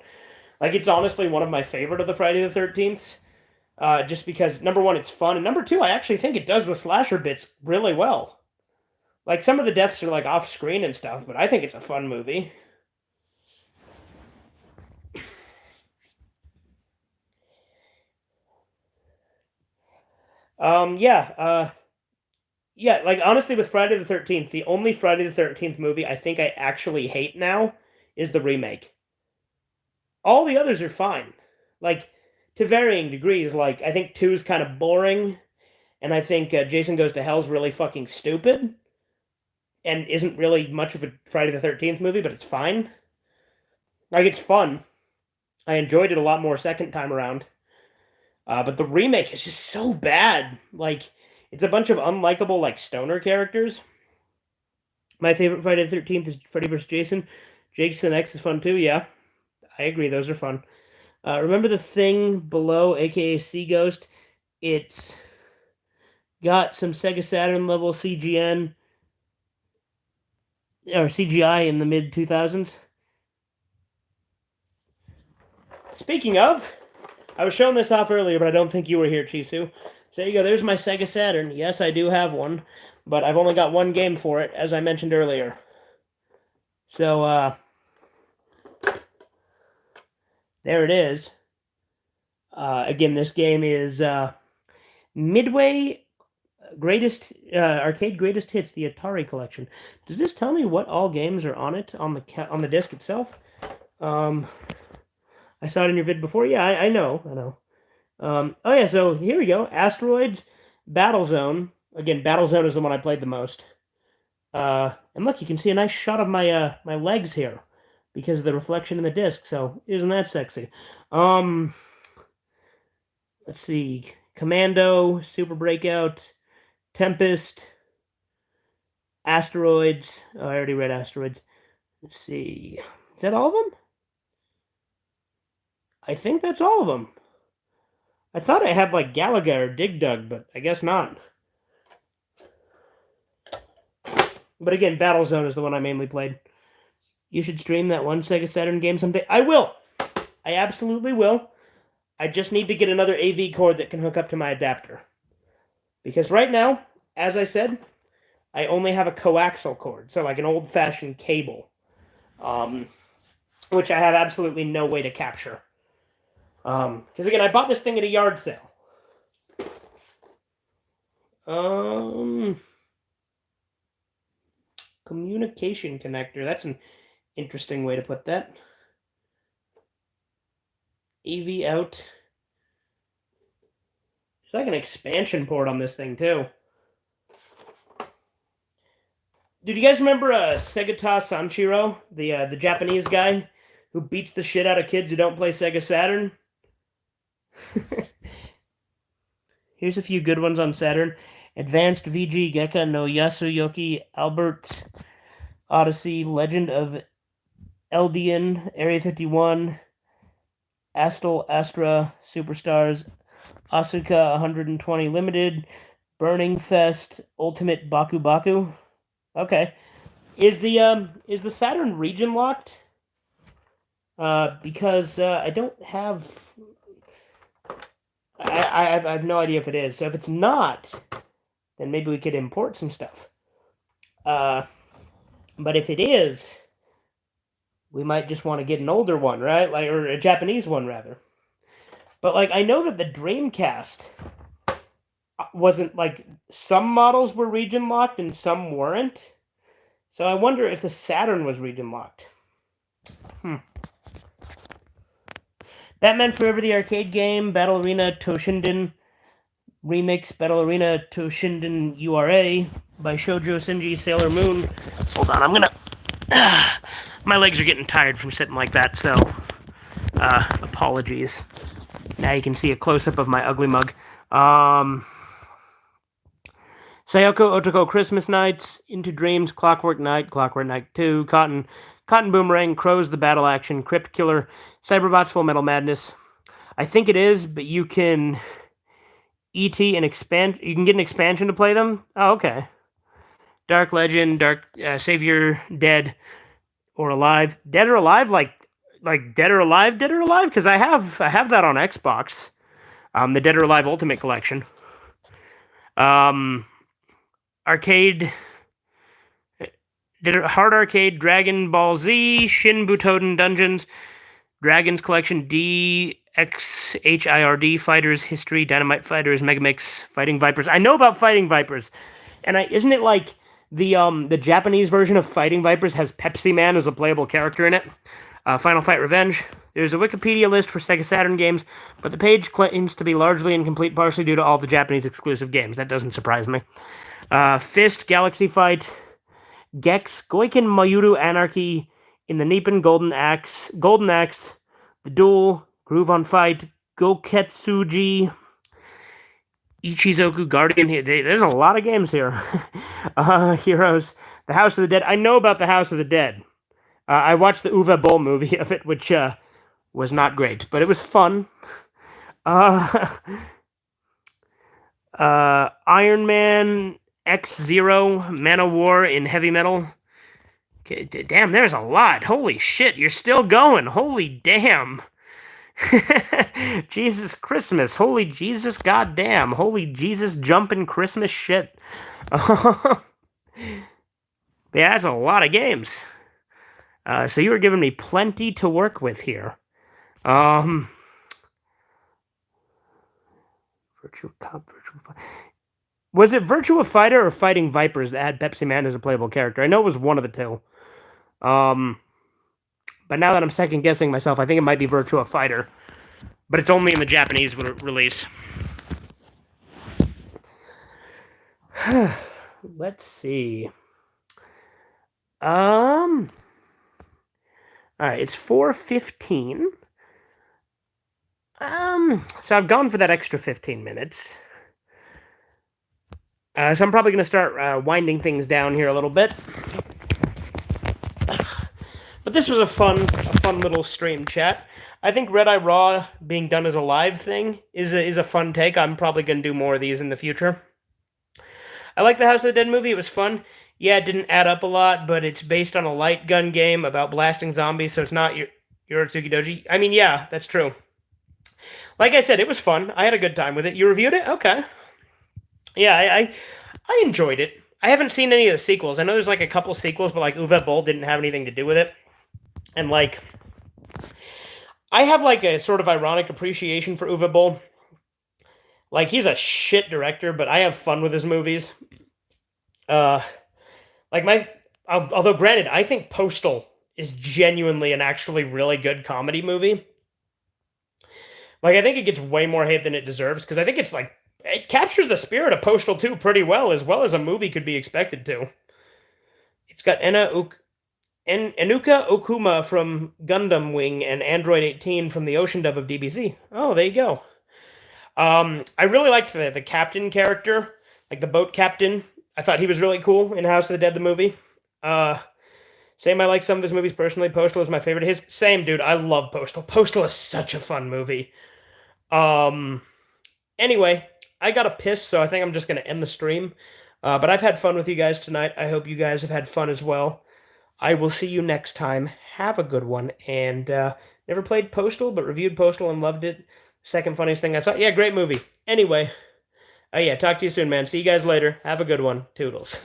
Like it's honestly one of my favorite of the Friday the 13th. Just because number one, it's fun, and number two, I actually think it does the slasher bits really well. Like some of the deaths are like off screen and stuff, but I think it's a fun movie. Yeah, yeah, like honestly, with Friday the 13th, the only Friday the 13th movie I think I actually hate now is the remake. All the others are fine. Like, to varying degrees. Like, I think 2 is kind of boring, and I think Jason Goes to Hell's really fucking stupid, and isn't really much of a Friday the 13th movie, but it's fine. Like, it's fun. I enjoyed it a lot more second time around. But the remake is just so bad. Like, it's a bunch of unlikable, like, stoner characters. My favorite Friday the 13th is Freddy vs. Jason. Jason X is fun too, yeah. I agree, those are fun. Remember the thing below, aka Sea Ghost? It's got some Sega Saturn level CGN or CGI in the mid 2000s. Speaking of, I was showing this off earlier, but I don't think you were here, Chisu. So there you go. There's my Sega Saturn. Yes, I do have one, but I've only got one game for it, as I mentioned earlier. So, there it is. Again, this game is Midway Arcade Greatest Hits, the Atari Collection. Does this tell me what all games are on it on the disc itself? I saw it in your vid before. Yeah, I know. Oh yeah, so here we go. Asteroids, Battlezone. Again, Battlezone is the one I played the most. And look, you can see a nice shot of my legs here because of the reflection in the disc. So isn't that sexy? Let's see. Commando, Super Breakout, Tempest, Asteroids. Oh, I already read Asteroids. Let's see. Is that all of them? I think that's all of them. I thought I had like Galaga or Dig Dug, but I guess not. But again, Battlezone is the one I mainly played. You should stream that one Sega Saturn game someday. I will. I absolutely will. I just need to get another AV cord that can hook up to my adapter. Because right now, as I said, I only have a coaxial cord, so like an old-fashioned cable, which I have absolutely no way to capture. Because again, I bought this thing at a yard sale. Communication connector. That's an interesting way to put that. AV out. There's like an expansion port on this thing too. Did you guys remember Segata Sanshiro, the Japanese guy who beats the shit out of kids who don't play Sega Saturn? Here's a few good ones on Saturn. Advanced VG Gekka no Yasuyoki Albert Odyssey Legend of Eldian Area 51 Astal Astra Superstars Asuka 120 Limited Burning Fest Ultimate Baku Baku. Okay. Is the Saturn region locked? Because I don't have I have no idea if it is. So if it's not, then maybe we could import some stuff. But if it is, we might just want to get an older one, right? Like, or a Japanese one rather. But like, I know that the Dreamcast wasn't like, some models were region locked and some weren't. So I wonder if the Saturn was region locked. Batman Forever the arcade game, Battle Arena Toshinden Remix, Battle Arena Toshinden URA by Shoujo Shinji Sailor Moon. Hold on, I'm gonna... my legs are getting tired from sitting like that, so... apologies. Now you can see a close-up of my ugly mug. Sayoko Otoko Christmas Nights, Into Dreams, Clockwork Knight 2, Cotton Boomerang, Crows the Battle Action, Crypt Killer, Cyberbots Full Metal Madness. I think it is, but you can ET and expand. You can get an expansion to play them. Oh, okay. Dark Legend, Dark Savior, Dead or Alive. Dead or Alive, like Dead or Alive, because I have that on Xbox. The Dead or Alive Ultimate Collection. Arcade. Hard Arcade, Dragon Ball Z, Shin Butoden Dungeons, Dragons Collection, DXHIRD, Fighters, History, Dynamite Fighters, Megamix, Fighting Vipers. I know about Fighting Vipers. And isn't it like the Japanese version of Fighting Vipers has Pepsi Man as a playable character in it? Final Fight Revenge. There's a Wikipedia list for Sega Saturn games, but the page claims to be largely incomplete, partially due to all the Japanese exclusive games. That doesn't surprise me. Fist, Galaxy Fight, Gex, Goiken Mayuru Anarchy, In the Nippon, Golden Axe, The Duel, Groove on Fight, Goketsuji, Ichizoku Guardian. There's a lot of games here. Heroes, The House of the Dead. I know about The House of the Dead. I watched the Uwe Boll movie of it, which was not great, but it was fun. Iron Man, X-Zero, Man of War in Heavy Metal. Okay, damn, there's a lot. Holy shit, you're still going. Holy damn. Jesus Christmas. Holy Jesus goddamn. Holy Jesus jumping Christmas shit. Yeah, that's a lot of games. So you were giving me plenty to work with here. Virtua Cop, was it Virtua Fighter or Fighting Vipers that had Pepsi Man as a playable character? I know it was one of the two. But now that I'm second guessing myself, I think it might be Virtua Fighter. But it's only in the Japanese release. Let's see. Alright, it's 4:15. So I've gone for that extra 15 minutes. So I'm probably going to start winding things down here a little bit. But this was a fun little stream chat. I think Redeye Raw being done as a live thing is a fun take. I'm probably going to do more of these in the future. I like the House of the Dead movie. It was fun. Yeah, it didn't add up a lot, but it's based on a light gun game about blasting zombies, so it's not Yoritsuki Doji. I mean, yeah, that's true. Like I said, it was fun. I had a good time with it. You reviewed it? Okay. Yeah, I enjoyed it. I haven't seen any of the sequels. I know there's like a couple sequels, but like Uwe Boll didn't have anything to do with it. And like I have like a sort of ironic appreciation for Uwe Boll. Like he's a shit director, but I have fun with his movies. Uh like my although granted, I think Postal is genuinely an actually really good comedy movie. Like I think it gets way more hate than it deserves because I think it's like it captures the spirit of Postal 2 pretty well as a movie could be expected to. It's got Enuka Okuma from Gundam Wing and Android 18 from the Ocean Dub of DBZ. Oh, there you go. I really liked the captain character, like the boat captain. I thought he was really cool in House of the Dead, the movie. Same, I like some of his movies personally. Postal is my favorite. His same, dude. I love Postal. Postal is such a fun movie. Anyway, I got to piss, so I think I'm just gonna end the stream. But I've had fun with you guys tonight. I hope you guys have had fun as well. I will see you next time. Have a good one. And never played Postal, but reviewed Postal and loved it. Second funniest thing I saw. Yeah, great movie. Anyway, yeah, talk to you soon, man. See you guys later. Have a good one. Toodles.